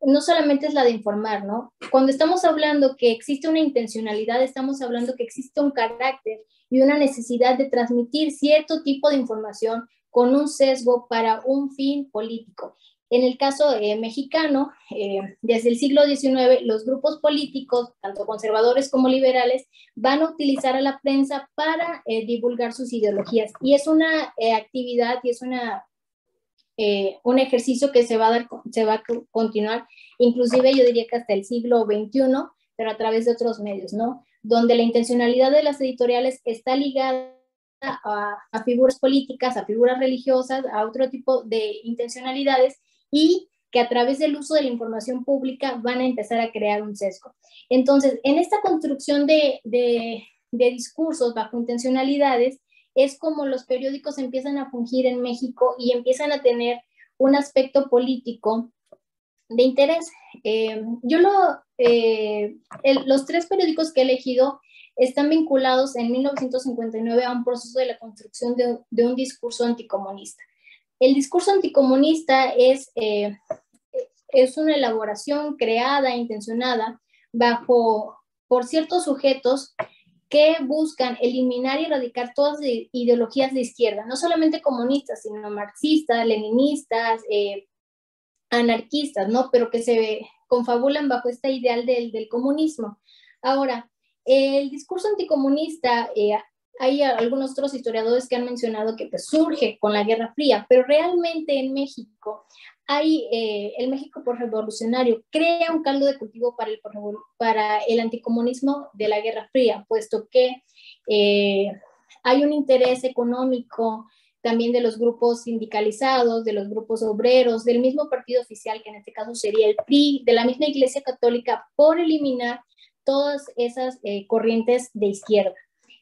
Speaker 4: no solamente es la de informar, ¿no? Cuando estamos hablando que existe una intencionalidad, estamos hablando que existe un carácter y una necesidad de transmitir cierto tipo de información con un sesgo para un fin político. En el caso mexicano, desde el siglo XIX, los grupos políticos, tanto conservadores como liberales, van a utilizar a la prensa para divulgar sus ideologías. Y es una actividad y es un ejercicio que se va a continuar, inclusive yo diría que hasta el siglo XXI, pero a través de otros medios, ¿no? Donde la intencionalidad de las editoriales está ligada a figuras políticas, a figuras religiosas, a otro tipo de intencionalidades, y que a través del uso de la información pública van a empezar a crear un sesgo. Entonces, en esta construcción de discursos bajo intencionalidades, es como los periódicos empiezan a fungir en México y empiezan a tener un aspecto político de interés. Los 3 periódicos que he elegido están vinculados en 1959 a un proceso de la construcción de un discurso anticomunista. El discurso anticomunista es una elaboración creada, intencionada, por ciertos sujetos que buscan eliminar y erradicar todas las ideologías de izquierda, no solamente comunistas, sino marxistas, leninistas, anarquistas, ¿no? Pero que se confabulan bajo este ideal del comunismo. Ahora, el discurso anticomunista, hay algunos otros historiadores que han mencionado que pues, surge con la Guerra Fría, pero realmente en México el México revolucionario crea un caldo de cultivo para el anticomunismo de la Guerra Fría, puesto que hay un interés económico también de los grupos sindicalizados, de los grupos obreros, del mismo partido oficial, que en este caso sería el PRI, de la misma Iglesia Católica, por eliminar todas esas corrientes de izquierda.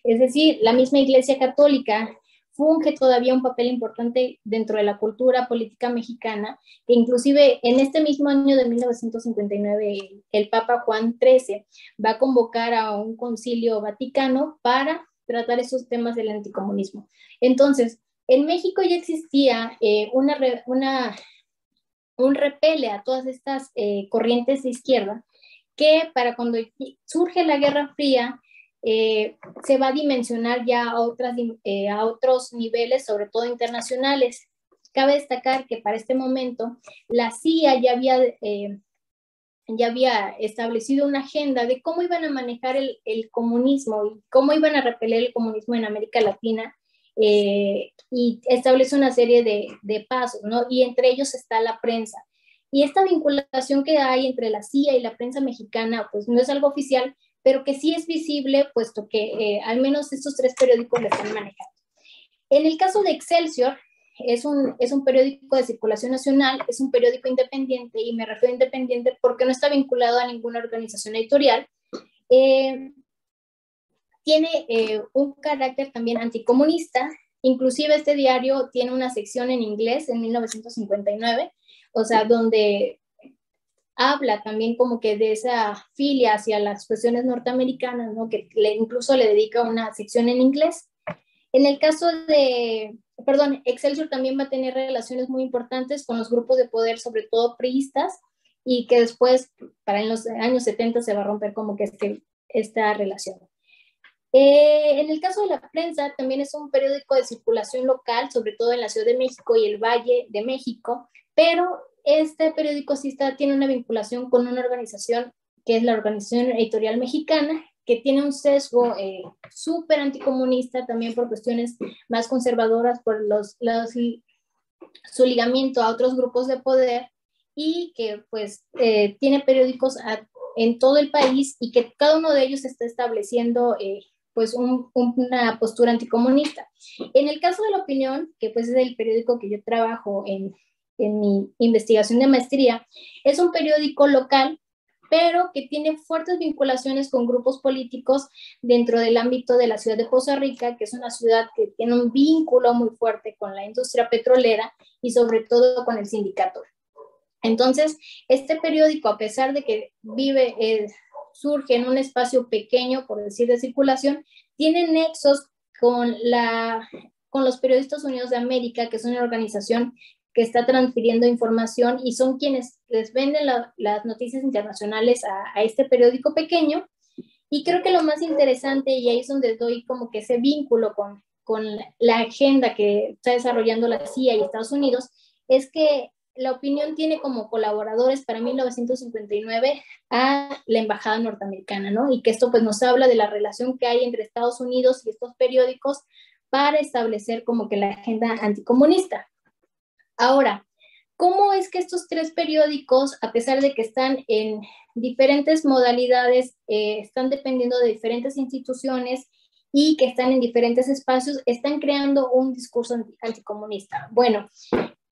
Speaker 4: Es decir, la misma Iglesia Católica funge todavía un papel importante dentro de la cultura política mexicana, que inclusive en este mismo año de 1959 el Papa Juan XIII va a convocar a un concilio vaticano para tratar esos temas del anticomunismo. Entonces, en México ya existía un repele a todas estas corrientes de izquierda, que para cuando surge la Guerra Fría, se va a dimensionar ya a otros niveles, sobre todo internacionales. Cabe destacar que para este momento la CIA ya había establecido una agenda de cómo iban a manejar el comunismo y cómo iban a repeler el comunismo en América Latina, y establece una serie de pasos, ¿no? Y entre ellos está la prensa. Y esta vinculación que hay entre la CIA y la prensa mexicana, pues no es algo oficial, pero que sí es visible, puesto que al menos estos 3 periódicos lo están manejando. En el caso de Excelsior, es un periódico de circulación nacional, es un periódico independiente, y me refiero a independiente porque no está vinculado a ninguna organización editorial. Tiene un carácter también anticomunista, inclusive este diario tiene una sección en inglés en 1959, o sea, donde habla también como que de esa filia hacia las cuestiones norteamericanas, ¿no? Que incluso le dedica una sección en inglés. En el caso Excelsior también va a tener relaciones muy importantes con los grupos de poder, sobre todo priistas, y que después, en los años 70, se va a romper como que esta relación. En el caso de la prensa, también es un periódico de circulación local, sobre todo en la Ciudad de México y el Valle de México, pero este periódico sí tiene una vinculación con una organización que es la Organización Editorial Mexicana, que tiene un sesgo súper anticomunista, también por cuestiones más conservadoras, por su ligamiento a otros grupos de poder, y que pues tiene periódicos en todo el país, y que cada uno de ellos está estableciendo pues una postura anticomunista. En el caso de La Opinión, que pues es el periódico que yo trabajo en mi investigación de maestría, es un periódico local, pero que tiene fuertes vinculaciones con grupos políticos dentro del ámbito de la ciudad de Poza Rica, que es una ciudad que tiene un vínculo muy fuerte con la industria petrolera y sobre todo con el sindicato. Entonces, este periódico, a pesar de que surge en un espacio pequeño, por decir, de circulación, tiene nexos con los Periodistas Unidos de América, que es una organización que está transfiriendo información, y son quienes les venden las noticias internacionales a este periódico pequeño. Y creo que lo más interesante, y ahí es donde doy como que ese vínculo con la agenda que está desarrollando la CIA y Estados Unidos, es que La Opinión tiene como colaboradores para 1959 a la Embajada norteamericana, ¿no? Y que esto pues nos habla de la relación que hay entre Estados Unidos y estos periódicos para establecer como que la agenda anticomunista. Ahora, ¿cómo es que estos tres periódicos, a pesar de que están en diferentes modalidades, están dependiendo de diferentes instituciones y que están en diferentes espacios, están creando un discurso anticomunista? Bueno,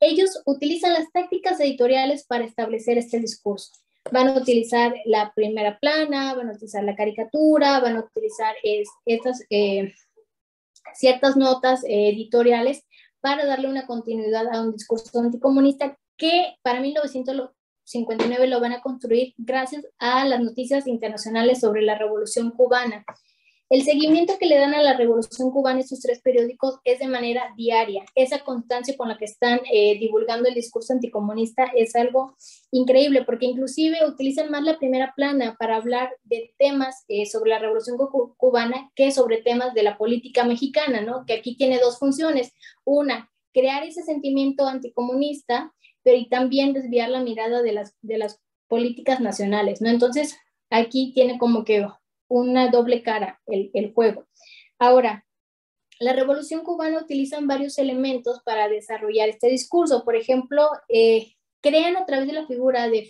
Speaker 4: ellos utilizan las tácticas editoriales para establecer este discurso. Van a utilizar la primera plana, van a utilizar la caricatura, van a utilizar ciertas notas editoriales para darle una continuidad a un discurso anticomunista que para 1959 lo van a construir gracias a las noticias internacionales sobre la Revolución Cubana. El seguimiento que le dan a la Revolución Cubana estos tres periódicos es de manera diaria. Esa constancia con la que están divulgando el discurso anticomunista es algo increíble, porque inclusive utilizan más la primera plana para hablar de temas sobre la Revolución Cubana que sobre temas de la política mexicana, ¿no? Que aquí tiene dos funciones. Una, crear ese sentimiento anticomunista, pero y también desviar la mirada de las políticas nacionales, ¿no? Entonces, aquí tiene como que una doble cara el juego. Ahora, la Revolución Cubana utilizan varios elementos para desarrollar este discurso. Por ejemplo, crean a través de la figura de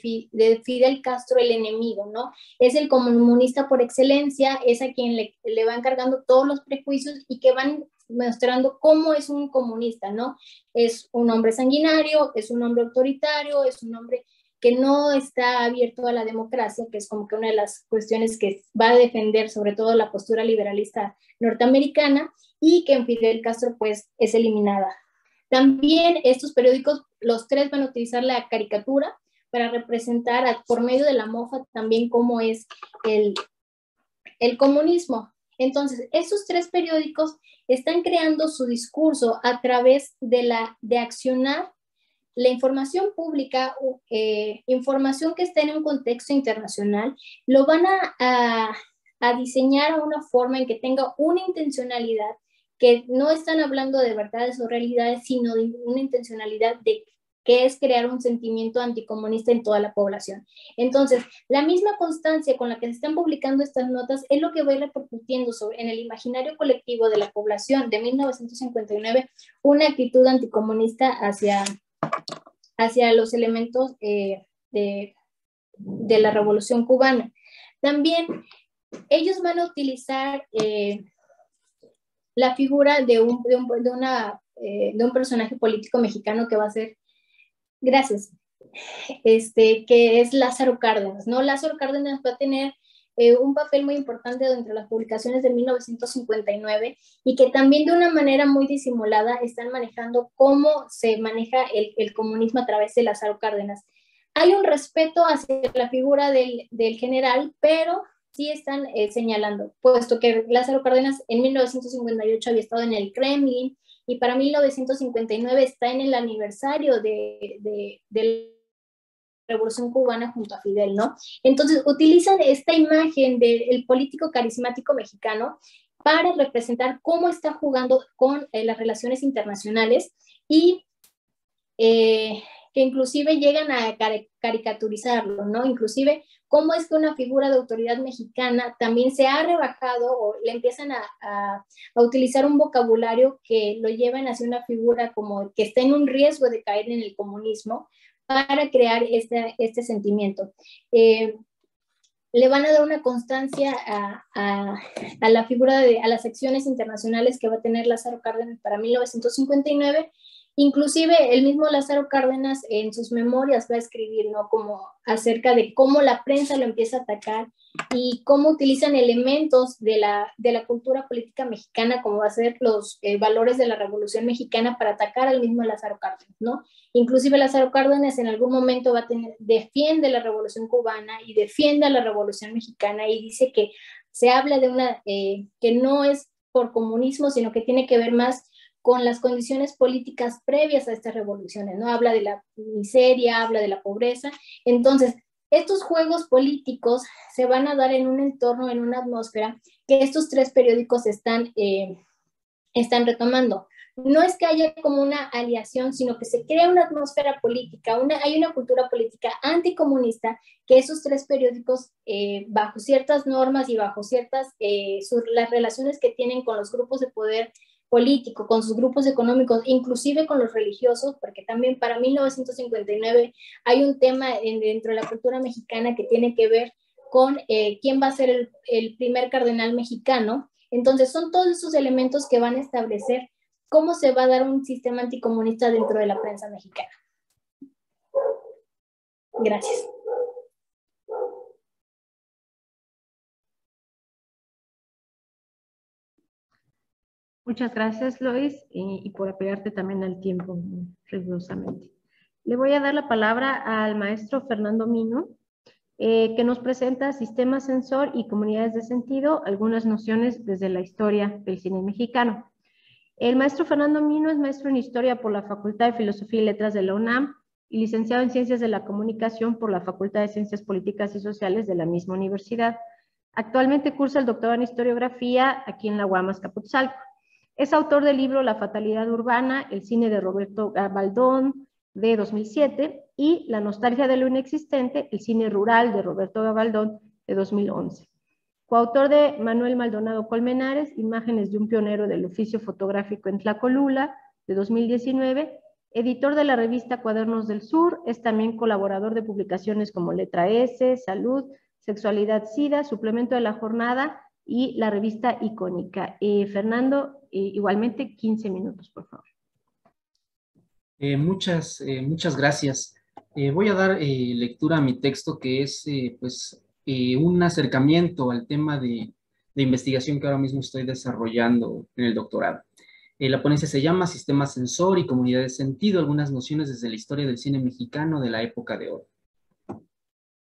Speaker 4: Fidel Castro el enemigo, ¿no? Es el comunista por excelencia, es a quien le van cargando todos los prejuicios y que van mostrando cómo es un comunista, ¿no? Es un hombre sanguinario, es un hombre autoritario, es un hombre que no está abierto a la democracia, que es como que una de las cuestiones que va a defender sobre todo la postura liberalista norteamericana, y que en Fidel Castro pues es eliminada. También estos periódicos, los tres van a utilizar la caricatura para representar por medio de la mofa también cómo es el comunismo. Entonces, estos tres periódicos están creando su discurso a través de accionar la información pública, información que está en un contexto internacional, lo van a diseñar a una forma en que tenga una intencionalidad, que no están hablando de verdades o realidades, sino de una intencionalidad que es crear un sentimiento anticomunista en toda la población. Entonces, la misma constancia con la que se están publicando estas notas es lo que va a ir repercutiendo en el imaginario colectivo de la población de 1959, una actitud anticomunista hacia los elementos de la Revolución Cubana. También ellos van a utilizar la figura de un personaje político mexicano que va a ser, que es Lázaro Cárdenas, ¿no? Lázaro Cárdenas va a tener un papel muy importante dentro de las publicaciones de 1959 y que también de una manera muy disimulada están manejando cómo se maneja el comunismo a través de Lázaro Cárdenas. Hay un respeto hacia la figura del general, pero sí están señalando, puesto que Lázaro Cárdenas en 1958 había estado en el Kremlin y para 1959 está en el aniversario de Revolución Cubana junto a Fidel, ¿no? Entonces utilizan esta imagen del político carismático mexicano para representar cómo está jugando con las relaciones internacionales y que inclusive llegan a caricaturizarlo, ¿no? Inclusive cómo es que una figura de autoridad mexicana también se ha rebajado o le empiezan a utilizar un vocabulario que lo llevan hacia una figura como que está en un riesgo de caer en el comunismo, para crear este sentimiento. Le van a dar una constancia a la figura a las acciones internacionales que va a tener Lázaro Cárdenas para 1959. Inclusive el mismo Lázaro Cárdenas en sus memorias va a escribir, ¿no? Como acerca de cómo la prensa lo empieza a atacar y cómo utilizan elementos de la cultura política mexicana, como va a ser los valores de la Revolución Mexicana, para atacar al mismo Lázaro Cárdenas, ¿no? Inclusive Lázaro Cárdenas en algún momento defiende la Revolución Cubana y defiende a la Revolución Mexicana y dice que se habla de que no es por comunismo, sino que tiene que ver más con las condiciones políticas previas a estas revoluciones, ¿no? Habla de la miseria, habla de la pobreza. Entonces, estos juegos políticos se van a dar en un entorno, en una atmósfera que estos tres periódicos están retomando. no es que haya como una aliación, sino que se crea una atmósfera política, hay una cultura política anticomunista, que esos tres periódicos, bajo ciertas normas y bajo ciertas, las relaciones que tienen con los grupos de poder político, con sus grupos económicos, inclusive con los religiosos, porque también para 1959 hay un tema dentro de la cultura mexicana que tiene que ver con quién va a ser el primer cardenal mexicano. Entonces son todos esos elementos que van a establecer cómo se va a dar un sistema anticomunista dentro de la prensa mexicana. Gracias.
Speaker 1: Muchas gracias, Lois, y por apegarte también al tiempo, rigurosamente. Le voy a dar la palabra al maestro Fernando Mino, que nos presenta Sistema Sensor y Comunidades de Sentido, algunas nociones desde la historia del cine mexicano. El maestro Fernando Mino es maestro en Historia por la Facultad de Filosofía y Letras de la UNAM y licenciado en Ciencias de la Comunicación por la Facultad de Ciencias Políticas y Sociales de la misma universidad. Actualmente cursa el doctorado en Historiografía aquí en la UAM Azcapotzalco. Es autor del libro La Fatalidad Urbana, el cine de Roberto Gabaldón, de 2007, y La Nostalgia de lo Inexistente, el cine rural de Roberto Gabaldón, de 2011. Coautor de Manuel Maldonado Colmenares, Imágenes de un pionero del oficio fotográfico en Tlacolula, de 2019, editor de la revista Cuadernos del Sur, es también colaborador de publicaciones como Letra S, Salud, Sexualidad SIDA, Suplemento de la Jornada y la revista Icónica. Fernando, igualmente 15 minutos, por favor.
Speaker 5: Muchas gracias. Voy a dar lectura a mi texto, que es un acercamiento al tema de investigación que ahora mismo estoy desarrollando en el doctorado. La ponencia se llama Sistema Sensor y Comunidades de Sentido, algunas nociones desde la historia del cine mexicano de la época de oro.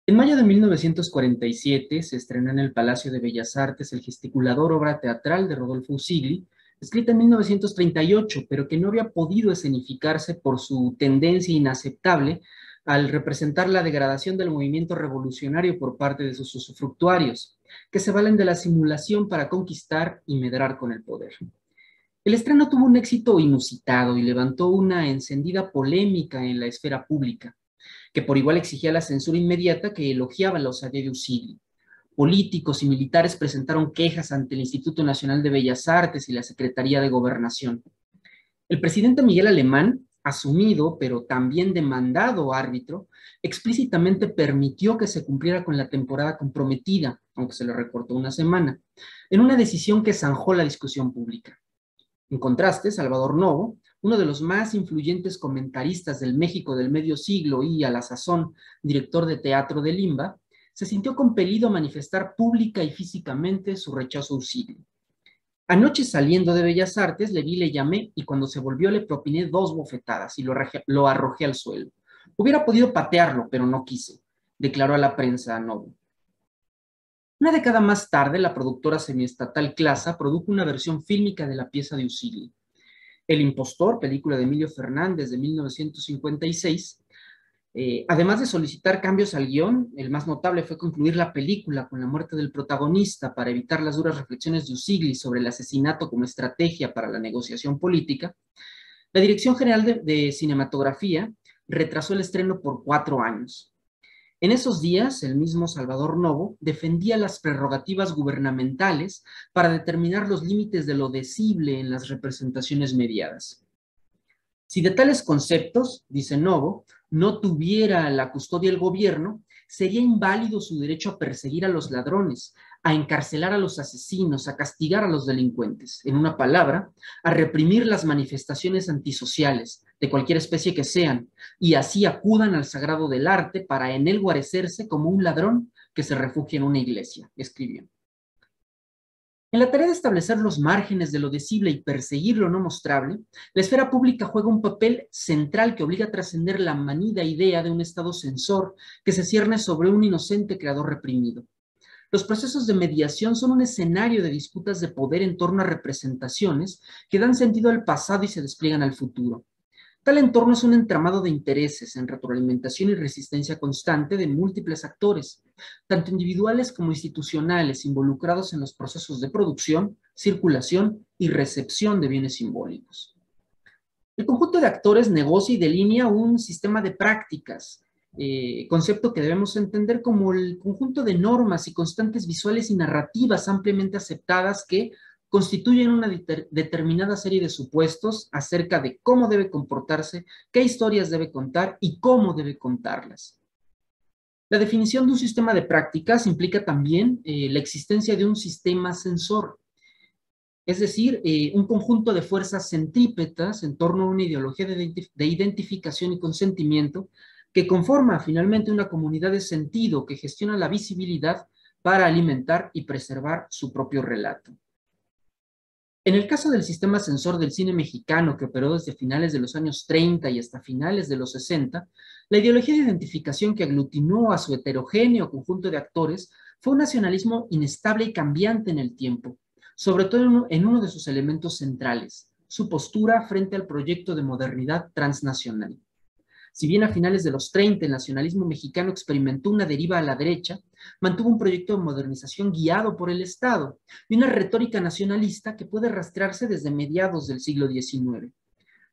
Speaker 5: En mayo de 1947 se estrenó en el Palacio de Bellas Artes El Gesticulador, obra teatral de Rodolfo Usigli, escrita en 1938, pero que no había podido escenificarse por su tendencia inaceptable al representar la degradación del movimiento revolucionario por parte de sus usufructuarios, que se valen de la simulación para conquistar y medrar con el poder. El estreno tuvo un éxito inusitado y levantó una encendida polémica en la esfera pública, que por igual exigía la censura inmediata que elogiaba la osadía de Usigli. Políticos y militares presentaron quejas ante el Instituto Nacional de Bellas Artes y la Secretaría de Gobernación. El presidente Miguel Alemán, asumido pero también demandado árbitro, explícitamente permitió que se cumpliera con la temporada comprometida, aunque se le recortó una semana, en una decisión que zanjó la discusión pública. En contraste, Salvador Novo, uno de los más influyentes comentaristas del México del medio siglo y, a la sazón, director de teatro de Limba, se sintió compelido a manifestar pública y físicamente su rechazo a Usigli. Anoche, saliendo de Bellas Artes, le vi, le llamé y cuando se volvió le propiné 2 bofetadas y lo arrojé al suelo. Hubiera podido patearlo, pero no quise, declaró a la prensa Novo. Una década más tarde, la productora semiestatal Clasa produjo una versión fílmica de la pieza de Usigli. El Impostor, película de Emilio Fernández de 1956, además de solicitar cambios al guión, el más notable fue concluir la película con la muerte del protagonista para evitar las duras reflexiones de Usigli sobre el asesinato como estrategia para la negociación política. La Dirección General de Cinematografía retrasó el estreno por 4 años. En esos días, el mismo Salvador Novo defendía las prerrogativas gubernamentales para determinar los límites de lo decible en las representaciones mediadas. Si de tales conceptos, dice Novo, no tuviera la custodia el gobierno, sería inválido su derecho a perseguir a los ladrones, a encarcelar a los asesinos, a castigar a los delincuentes, en una palabra, a reprimir las manifestaciones antisociales, de cualquier especie que sean, y así acudan al sagrado del arte para en él guarecerse como un ladrón que se refugia en una iglesia, escribió. En la tarea de establecer los márgenes de lo decible y perseguir lo no mostrable, la esfera pública juega un papel central que obliga a trascender la manida idea de un Estado censor que se cierne sobre un inocente creador reprimido. Los procesos de mediación son un escenario de disputas de poder en torno a representaciones que dan sentido al pasado y se despliegan al futuro. Tal entorno es un entramado de intereses en retroalimentación y resistencia constante de múltiples actores, tanto individuales como institucionales, involucrados en los procesos de producción, circulación y recepción de bienes simbólicos. El conjunto de actores negocia y delinea un sistema de prácticas, concepto que debemos entender como el conjunto de normas y constantes visuales y narrativas ampliamente aceptadas que constituyen una determinada serie de supuestos acerca de cómo debe comportarse, qué historias debe contar y cómo debe contarlas. La definición de un sistema de prácticas implica también la existencia de un sistema sensor, es decir, un conjunto de fuerzas centrípetas en torno a una ideología de identificación y consentimiento que conforma finalmente una comunidad de sentido que gestiona la visibilidad para alimentar y preservar su propio relato. En el caso del sistema sensor del cine mexicano, que operó desde finales de los años 30 y hasta finales de los 60, la ideología de identificación que aglutinó a su heterogéneo conjunto de actores fue un nacionalismo inestable y cambiante en el tiempo, sobre todo en uno de sus elementos centrales, su postura frente al proyecto de modernidad transnacional. Si bien a finales de los 30 el nacionalismo mexicano experimentó una deriva a la derecha, mantuvo un proyecto de modernización guiado por el Estado y una retórica nacionalista que puede rastrearse desde mediados del siglo XIX.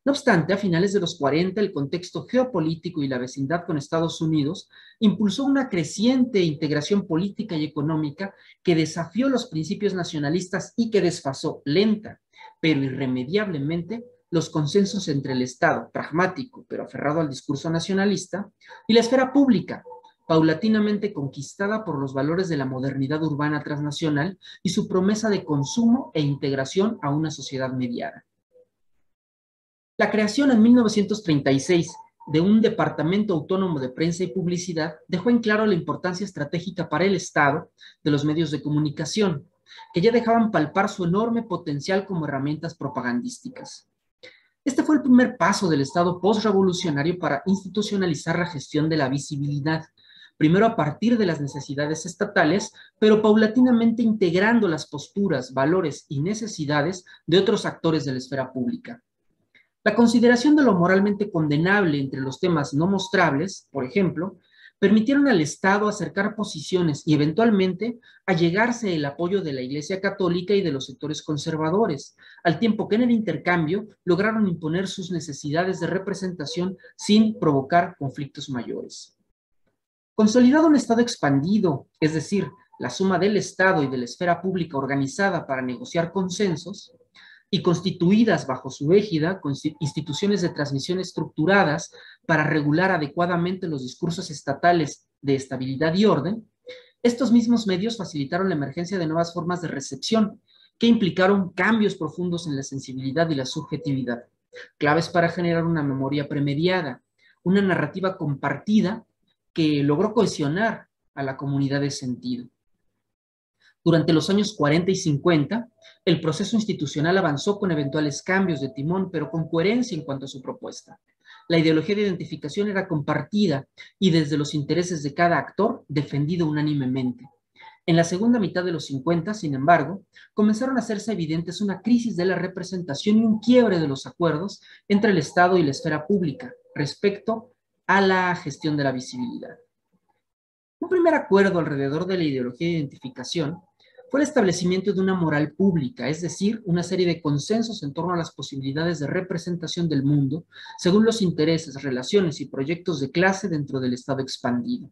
Speaker 5: No obstante, a finales de los 40, el contexto geopolítico y la vecindad con Estados Unidos impulsó una creciente integración política y económica que desafió los principios nacionalistas y que desfasó lenta, pero irremediablemente, los consensos entre el Estado, pragmático pero aferrado al discurso nacionalista, y la esfera pública, paulatinamente conquistada por los valores de la modernidad urbana transnacional y su promesa de consumo e integración a una sociedad mediada. La creación en 1936 de un Departamento Autónomo de Prensa y Publicidad dejó en claro la importancia estratégica para el Estado de los medios de comunicación, que ya dejaban palpar su enorme potencial como herramientas propagandísticas. Este fue el primer paso del Estado postrevolucionario para institucionalizar la gestión de la visibilidad, primero a partir de las necesidades estatales, pero paulatinamente integrando las posturas, valores y necesidades de otros actores de la esfera pública. La consideración de lo moralmente condenable entre los temas no mostrables, por ejemplo, permitieron al Estado acercar posiciones y eventualmente allegarse el apoyo de la Iglesia Católica y de los sectores conservadores, al tiempo que en el intercambio lograron imponer sus necesidades de representación sin provocar conflictos mayores. Consolidado un Estado expandido, es decir, la suma del Estado y de la esfera pública organizada para negociar consensos, y constituidas bajo su égida instituciones de transmisión estructuradas para regular adecuadamente los discursos estatales de estabilidad y orden, estos mismos medios facilitaron la emergencia de nuevas formas de recepción que implicaron cambios profundos en la sensibilidad y la subjetividad, claves para generar una memoria premediada, una narrativa compartida que logró cohesionar a la comunidad de sentido. Durante los años 40 y 50, el proceso institucional avanzó con eventuales cambios de timón, pero con coherencia en cuanto a su propuesta. La ideología de identificación era compartida y desde los intereses de cada actor defendida unánimemente. En la segunda mitad de los 50, sin embargo, comenzaron a hacerse evidentes una crisis de la representación y un quiebre de los acuerdos entre el Estado y la esfera pública respecto a la gestión de la visibilidad. Un primer acuerdo alrededor de la ideología de identificación fue el establecimiento de una moral pública, es decir, una serie de consensos en torno a las posibilidades de representación del mundo según los intereses, relaciones y proyectos de clase dentro del Estado expandido.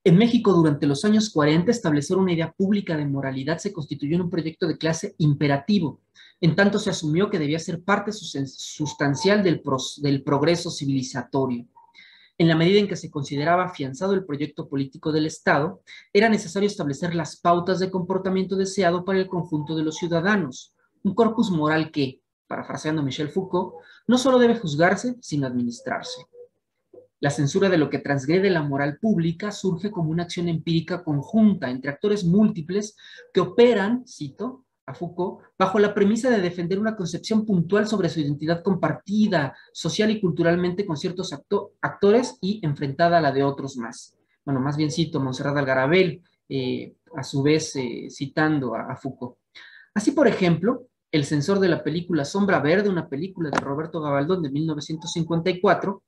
Speaker 5: En México, durante los años 40, establecer una idea pública de moralidad se constituyó en un proyecto de clase imperativo, en tanto se asumió que debía ser parte sustancial del progreso civilizatorio. En la medida en que se consideraba afianzado el proyecto político del Estado, era necesario establecer las pautas de comportamiento deseado para el conjunto de los ciudadanos, un corpus moral que, parafraseando a Michel Foucault, no solo debe juzgarse, sino administrarse. La censura de lo que transgrede la moral pública surge como una acción empírica conjunta entre actores múltiples que operan, cito a Foucault, bajo la premisa de defender una concepción puntual sobre su identidad compartida, social y culturalmente con ciertos actores y enfrentada a la de otros más. Bueno, más bien cito a Montserrat Algarabel, a su vez citando a Foucault. Así, por ejemplo, el censor de la película Sombra Verde, una película de Roberto Gabaldón de 1954,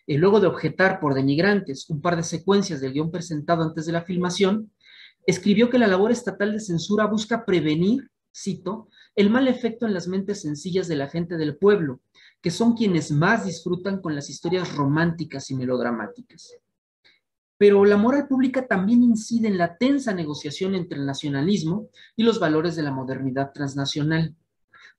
Speaker 5: luego de objetar por denigrantes un par de secuencias del guión presentado antes de la filmación, escribió que la labor estatal de censura busca prevenir, cito, el mal efecto en las mentes sencillas de la gente del pueblo, que son quienes más disfrutan con las historias románticas y melodramáticas. Pero la moral pública también incide en la tensa negociación entre el nacionalismo y los valores de la modernidad transnacional.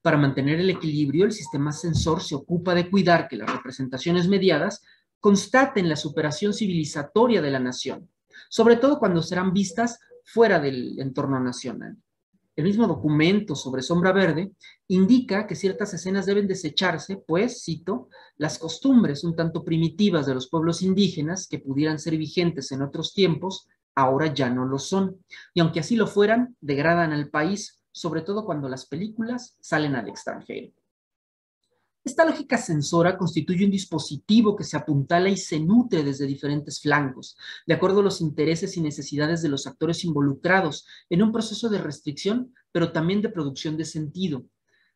Speaker 5: Para mantener el equilibrio, el sistema censor se ocupa de cuidar que las representaciones mediadas constaten la superación civilizatoria de la nación, sobre todo cuando serán vistas fuera del entorno nacional. El mismo documento sobre Sombra Verde indica que ciertas escenas deben desecharse, pues, cito, las costumbres un tanto primitivas de los pueblos indígenas que pudieran ser vigentes en otros tiempos, ahora ya no lo son, y aunque así lo fueran, degradan al país, sobre todo cuando las películas salen al extranjero. Esta lógica censora constituye un dispositivo que se apuntala y se nutre desde diferentes flancos, de acuerdo a los intereses y necesidades de los actores involucrados en un proceso de restricción, pero también de producción de sentido.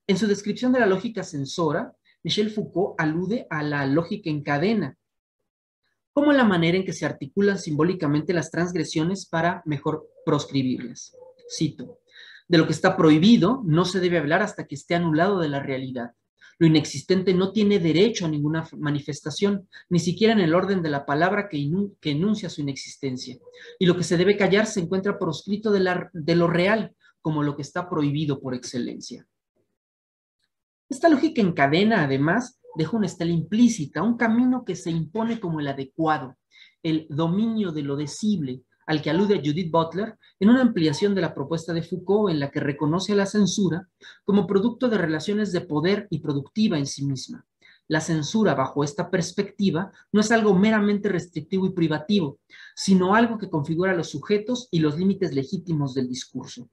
Speaker 5: En su descripción de la lógica censora, Michel Foucault alude a la lógica en cadena, como la manera en que se articulan simbólicamente las transgresiones para mejor proscribirlas. Cito: de lo que está prohibido no se debe hablar hasta que esté anulado de la realidad. Lo inexistente no tiene derecho a ninguna manifestación, ni siquiera en el orden de la palabra que enuncia su inexistencia. Y lo que se debe callar se encuentra proscrito de lo real, como lo que está prohibido por excelencia. Esta lógica encadena, además, deja una estela implícita, un camino que se impone como el adecuado, el dominio de lo decible, al que alude Judith Butler en una ampliación de la propuesta de Foucault en la que reconoce a la censura como producto de relaciones de poder y productiva en sí misma. La censura, bajo esta perspectiva, no es algo meramente restrictivo y privativo, sino algo que configura los sujetos y los límites legítimos del discurso.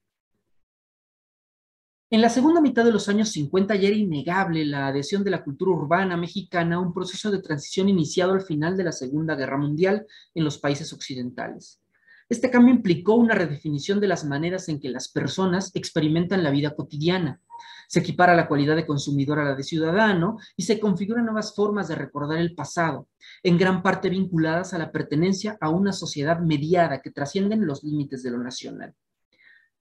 Speaker 5: En la segunda mitad de los años 50 ya era innegable la adhesión de la cultura urbana mexicana a un proceso de transición iniciado al final de la Segunda Guerra Mundial en los países occidentales. Este cambio implicó una redefinición de las maneras en que las personas experimentan la vida cotidiana. Se equipara la cualidad de consumidor a la de ciudadano y se configuran nuevas formas de recordar el pasado, en gran parte vinculadas a la pertenencia a una sociedad mediada que trascienden los límites de lo nacional.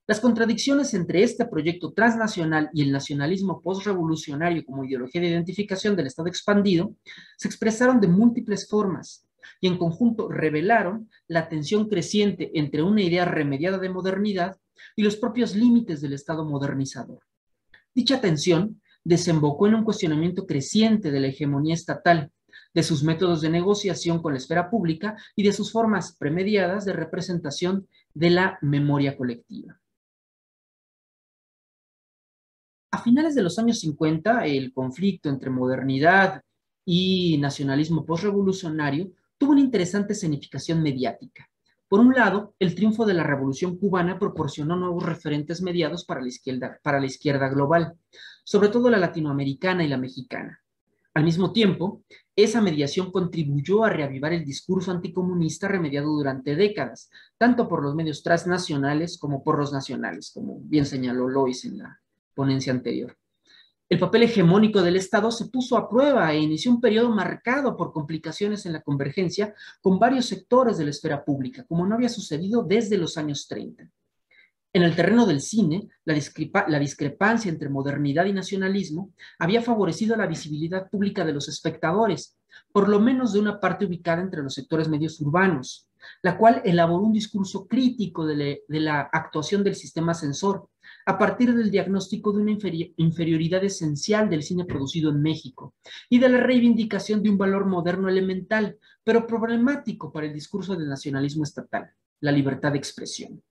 Speaker 5: Las contradicciones entre este proyecto transnacional y el nacionalismo postrevolucionario como ideología de identificación del Estado expandido se expresaron de múltiples formas y en conjunto revelaron la tensión creciente entre una idea remediada de modernidad y los propios límites del Estado modernizador. Dicha tensión desembocó en un cuestionamiento creciente de la hegemonía estatal, de sus métodos de negociación con la esfera pública y de sus formas premediadas de representación de la memoria colectiva. A finales de los años 50, el conflicto entre modernidad y nacionalismo postrevolucionario tuvo una interesante escenificación mediática. Por un lado, el triunfo de la Revolución Cubana proporcionó nuevos referentes mediados para la izquierda global, sobre todo la latinoamericana y la mexicana. Al mismo tiempo, esa mediación contribuyó a reavivar el discurso anticomunista remediado durante décadas, tanto por los medios transnacionales como por los nacionales, como bien señaló Lois en la ponencia anterior. El papel hegemónico del Estado se puso a prueba e inició un periodo marcado por complicaciones en la convergencia con varios sectores de la esfera pública, como no había sucedido desde los años 30. En el terreno del cine, la discrepancia entre modernidad y nacionalismo había favorecido la visibilidad pública de los espectadores, por lo menos de una parte ubicada entre los sectores medios urbanos, la cual elaboró un discurso crítico de la actuación del sistema censor, a partir del diagnóstico de una inferioridad esencial del cine producido en México y de la reivindicación de un valor moderno elemental, pero problemático para el discurso del nacionalismo estatal, la libertad de expresión.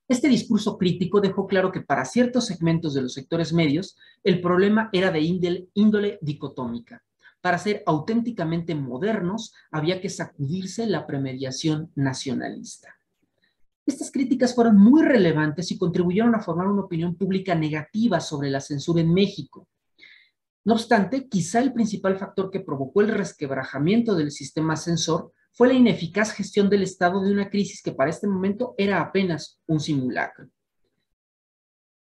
Speaker 5: Este discurso crítico dejó claro que para ciertos segmentos de los sectores medios, el problema era de índole dicotómica. Para ser auténticamente modernos, había que sacudirse la premediación nacionalista. Estas críticas fueron muy relevantes y contribuyeron a formar una opinión pública negativa sobre la censura en México. No obstante, quizá el principal factor que provocó el resquebrajamiento del sistema censor fue la ineficaz gestión del Estado de una crisis que para este momento era apenas un simulacro.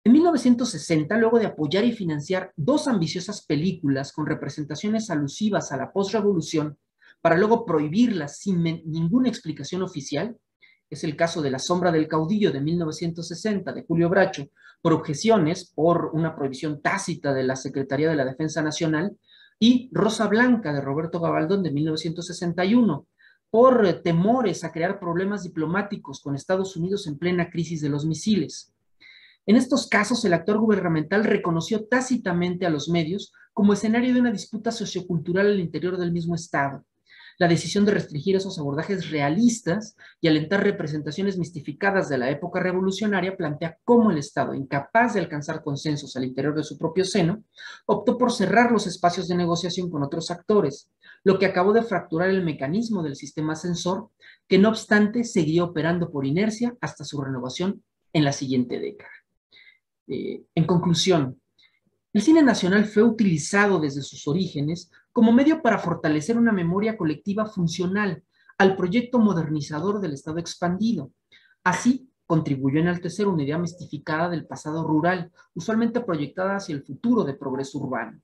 Speaker 5: En 1960, luego de apoyar y financiar dos ambiciosas películas con representaciones alusivas a la postrevolución, para luego prohibirlas sin ninguna explicación oficial, es el caso de La sombra del caudillo de 1960 de Julio Bracho, por objeciones por una prohibición tácita de la Secretaría de la Defensa Nacional, y Rosa Blanca de Roberto Gabaldón de 1961, por temores a crear problemas diplomáticos con Estados Unidos en plena crisis de los misiles. En estos casos, el actor gubernamental reconoció tácitamente a los medios como escenario de una disputa sociocultural al interior del mismo Estado. La decisión de restringir esos abordajes realistas y alentar representaciones mistificadas de la época revolucionaria plantea cómo el Estado, incapaz de alcanzar consensos al interior de su propio seno, optó por cerrar los espacios de negociación con otros actores, lo que acabó de fracturar el mecanismo del sistema censor, que no obstante seguía operando por inercia hasta su renovación en la siguiente década. En conclusión, el cine nacional fue utilizado desde sus orígenes como medio para fortalecer una memoria colectiva funcional al proyecto modernizador del Estado expandido. Así, contribuyó a enaltecer una idea mistificada del pasado rural, usualmente proyectada hacia el futuro de progreso urbano.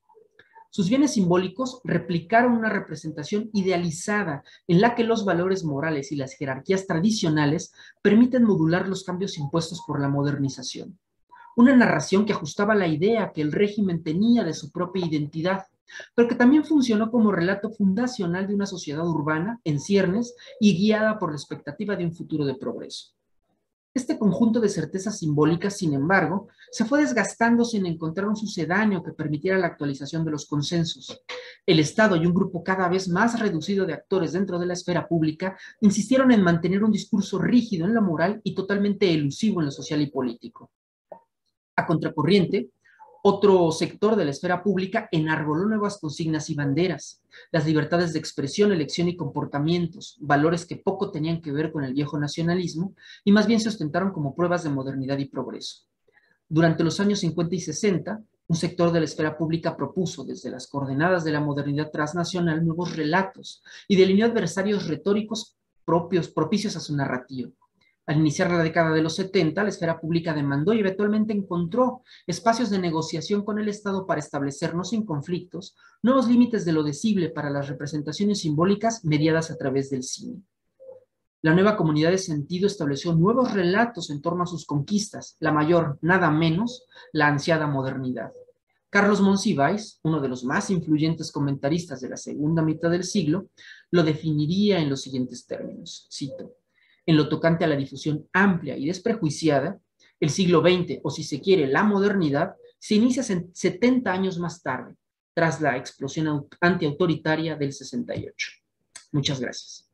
Speaker 5: Sus bienes simbólicos replicaron una representación idealizada en la que los valores morales y las jerarquías tradicionales permiten modular los cambios impuestos por la modernización. Una narración que ajustaba la idea que el régimen tenía de su propia identidad, pero que también funcionó como relato fundacional de una sociedad urbana en ciernes y guiada por la expectativa de un futuro de progreso. Este conjunto de certezas simbólicas, sin embargo, se fue desgastando sin encontrar un sucedáneo que permitiera la actualización de los consensos. El Estado y un grupo cada vez más reducido de actores dentro de la esfera pública insistieron en mantener un discurso rígido en lo moral y totalmente elusivo en lo social y político. A contracorriente, otro sector de la esfera pública enarboló nuevas consignas y banderas, las libertades de expresión, elección y comportamientos, valores que poco tenían que ver con el viejo nacionalismo y más bien se ostentaron como pruebas de modernidad y progreso. Durante los años 50 y 60, un sector de la esfera pública propuso desde las coordenadas de la modernidad transnacional nuevos relatos y delineó adversarios retóricos propicios a su narrativa. Al iniciar la década de los 70, la esfera pública demandó y eventualmente encontró espacios de negociación con el Estado para establecer, no sin conflictos, nuevos límites de lo decible para las representaciones simbólicas mediadas a través del cine. La nueva comunidad de sentido estableció nuevos relatos en torno a sus conquistas, la mayor, nada menos, la ansiada modernidad. Carlos Monsiváis, uno de los más influyentes comentaristas de la segunda mitad del siglo, lo definiría en los siguientes términos, cito: en lo tocante a la difusión amplia y desprejuiciada, el siglo XX, o si se quiere, la modernidad, se inicia 70 años más tarde, tras la explosión antiautoritaria del 68. Muchas gracias.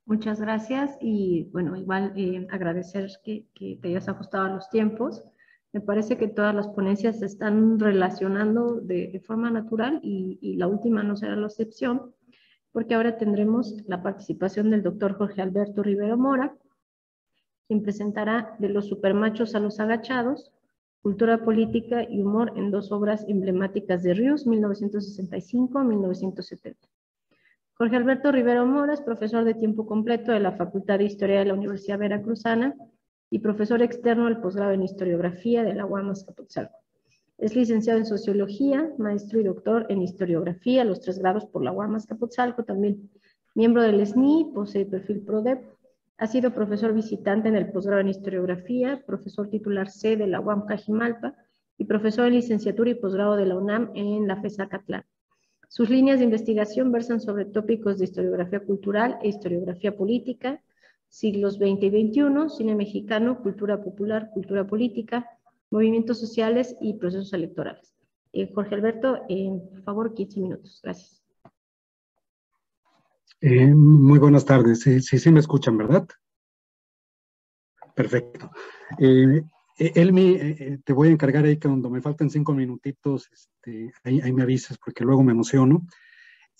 Speaker 1: Muchas gracias y bueno, igual agradecer que te hayas ajustado a los tiempos. Me parece que todas las ponencias se están relacionando de forma natural y la última no será la excepción, porque ahora tendremos la participación del doctor Jorge Alberto Rivero Mora, quien presentará De los supermachos a los agachados, cultura política y humor en dos obras emblemáticas de Ríos, 1965-1970. Jorge Alberto Rivero Mora es profesor de tiempo completo de la Facultad de Historia de la Universidad Veracruzana y profesor externo del posgrado en Historiografía de la UAM Azcapotzalco. Es licenciado en Sociología, maestro y doctor en Historiografía, los 3 grados por la UAM Azcapotzalco también. Miembro del SNI, posee perfil PRODEP. Ha sido profesor visitante en el posgrado en Historiografía, profesor titular C de la UAM Cajimalpa y profesor de licenciatura y posgrado de la UNAM en la FES Acatlán. Sus líneas de investigación versan sobre tópicos de historiografía cultural e historiografía política, siglos XX y XXI, cine mexicano, cultura popular, cultura política, movimientos sociales y procesos electorales. Jorge Alberto, por favor, 15 minutos. Gracias.
Speaker 6: Muy buenas tardes. Sí me escuchan, ¿verdad? Perfecto. Elmi, te voy a encargar ahí que cuando me falten 5 minutitos, ahí me avisas porque luego me emociono.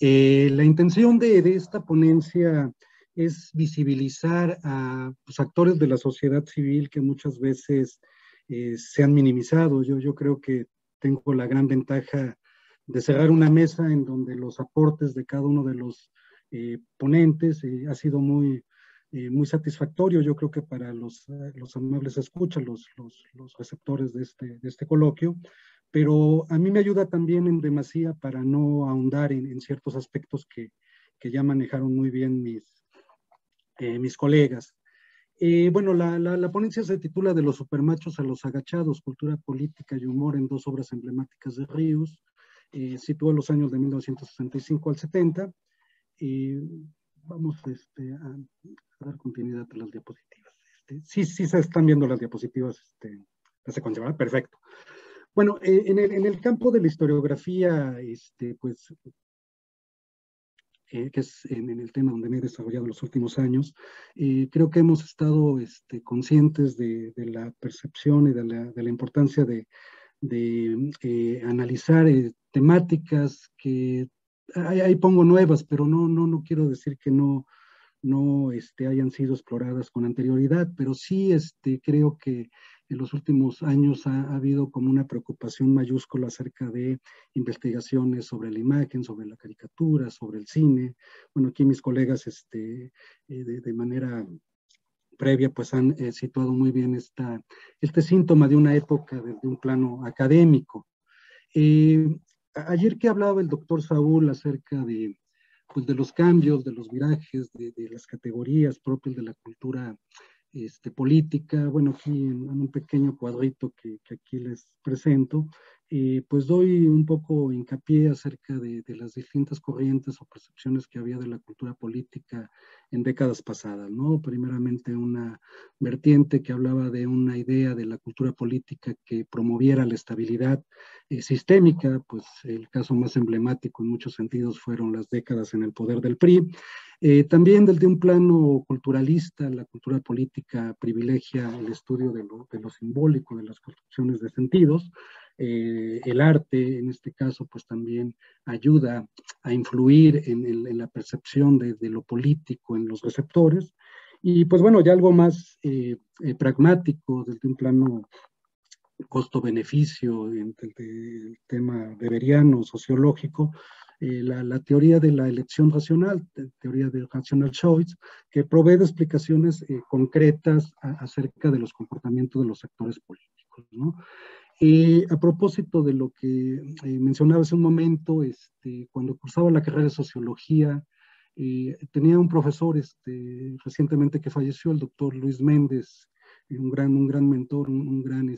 Speaker 6: La intención de esta ponencia es visibilizar a los actores de la sociedad civil que muchas veces se han minimizado. Yo creo que tengo la gran ventaja de cerrar una mesa en donde los aportes de cada uno de los ponentes ha sido muy satisfactorio, yo creo que para los amables escuchas, los receptores de este coloquio, pero a mí me ayuda también en demasía para no ahondar en ciertos aspectos que ya manejaron muy bien mis colegas. Bueno, la ponencia se titula De los supermachos a los agachados, cultura política y humor en dos obras emblemáticas de Ríos. Sitúa los años de 1965 al 70. Vamos a dar continuidad a las diapositivas. Sí se están viendo las diapositivas la secuencia, ¿verdad? Perfecto. Bueno, en el campo de la historiografía, pues, que es en el tema donde me he desarrollado en los últimos años, creo que hemos estado conscientes de la percepción y de la importancia de analizar temáticas que ahí pongo nuevas, pero no quiero decir que no hayan sido exploradas con anterioridad, pero sí creo que en los últimos años ha habido como una preocupación mayúscula acerca de investigaciones sobre la imagen, sobre la caricatura, sobre el cine. Bueno, aquí mis colegas de manera previa pues han situado muy bien este síntoma de una época desde un plano académico. Ayer que hablaba el doctor Saúl acerca pues de los cambios, de los virajes, de las categorías propias de la cultura política, bueno, aquí en un pequeño cuadrito que aquí les presento, pues doy un poco hincapié acerca de las distintas corrientes o percepciones que había de la cultura política en décadas pasadas, ¿no? Primeramente una vertiente que hablaba de una idea de la cultura política que promoviera la estabilidad sistémica, pues el caso más emblemático en muchos sentidos fueron las décadas en el poder del PRI. También desde un plano culturalista, la cultura política privilegia el estudio de lo simbólico, de las construcciones de sentidos. El arte, en este caso, pues también ayuda a influir en la percepción de lo político en los receptores. Y pues bueno, ya algo más pragmático, desde un plano costo-beneficio, el tema weberiano, sociológico, la teoría de la elección racional, teoría del rational choice, que provee de explicaciones concretas acerca de los comportamientos de los actores políticos, ¿no? A propósito de lo que mencionaba hace un momento, cuando cursaba la carrera de sociología, tenía un profesor recientemente que falleció, el doctor Luis Méndez, un gran mentor, un gran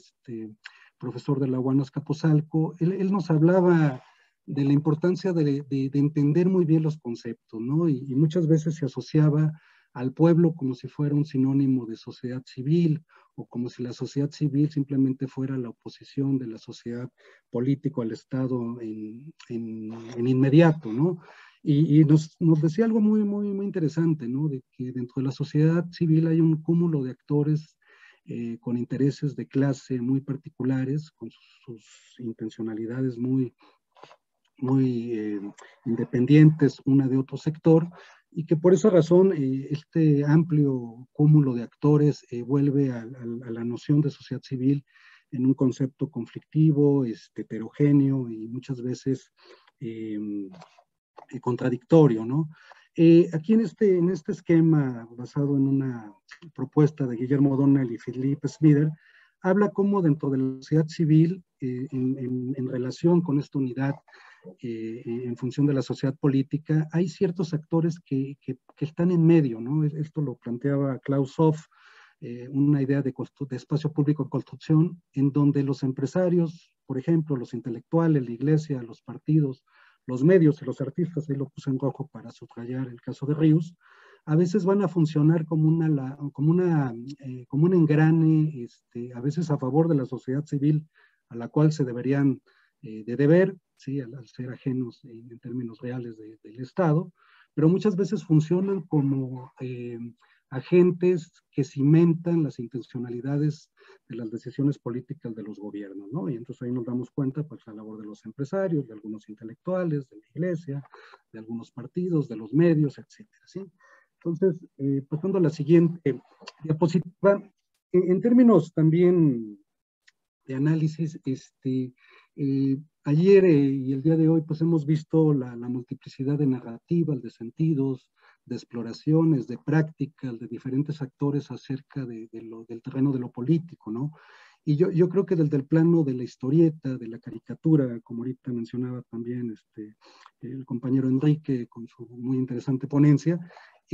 Speaker 6: profesor de la UAM Azcapotzalco. Él nos hablaba de la importancia de entender muy bien los conceptos, ¿no? Y muchas veces se asociaba al pueblo como si fuera un sinónimo de sociedad civil, o como si la sociedad civil simplemente fuera la oposición de la sociedad política al Estado en inmediato, ¿no? Y nos decía algo muy interesante, ¿no? De que dentro de la sociedad civil hay un cúmulo de actores con intereses de clase muy particulares, con sus intencionalidades muy independientes una de otro sector, y que por esa razón este amplio cúmulo de actores vuelve a la noción de sociedad civil en un concepto conflictivo, heterogéneo y muchas veces contradictorio, ¿no? Aquí en este esquema, basado en una propuesta de Guillermo O'Donnell y Philip Smither, habla cómo dentro de la sociedad civil, en relación con esta unidad, en función de la sociedad política, hay ciertos actores que están en medio, ¿no? Esto lo planteaba Klaus Hoff, una idea de espacio público en construcción, en donde los empresarios, por ejemplo, los intelectuales, la iglesia, los partidos, los medios y los artistas, ahí lo puse en rojo para subrayar el caso de Ríos, a veces van a funcionar como un engrane, a veces a favor de la sociedad civil, a la cual se deberían de deber, ¿sí? Al ser ajenos en términos reales del Estado, pero muchas veces funcionan como agentes que cimentan las intencionalidades de las decisiones políticas de los gobiernos, ¿no? Y entonces ahí nos damos cuenta, pues, la labor de los empresarios, de algunos intelectuales, de la iglesia, de algunos partidos, de los medios, etcétera, ¿sí? Entonces, pasando a la siguiente diapositiva, en términos también de análisis, ayer y el día de hoy, pues hemos visto la multiplicidad de narrativas, de sentidos, de exploraciones, de prácticas, de diferentes actores acerca del terreno de lo político, ¿no? Y yo creo que desde el plano de la historieta, de la caricatura, como ahorita mencionaba también el compañero Enrique con su muy interesante ponencia,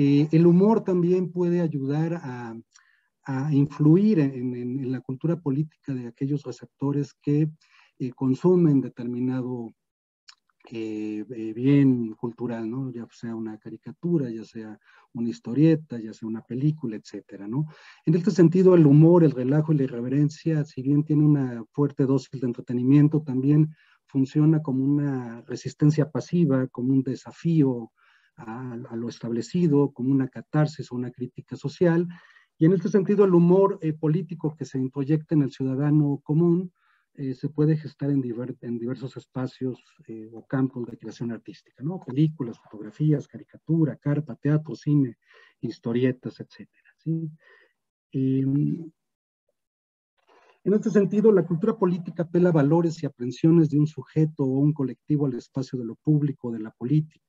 Speaker 6: El humor también puede ayudar a influir en la cultura política de aquellos receptores que consumen determinado bien cultural, ¿no? Ya sea una caricatura, ya sea una historieta, ya sea una película, etcétera, ¿no? En este sentido, el humor, el relajo y la irreverencia, si bien tiene una fuerte dosis de entretenimiento, también funciona como una resistencia pasiva, como un desafío a lo establecido, como una catarsis o una crítica social. Y en este sentido, el humor político que se introyecta en el ciudadano común se puede gestar en diversos espacios o campos de creación artística, ¿no? Películas, fotografías, caricatura, carta, teatro, cine, historietas, etcétera, ¿sí? En este sentido, la cultura política apela a valores y aprensiones de un sujeto o un colectivo al espacio de lo público, de la política.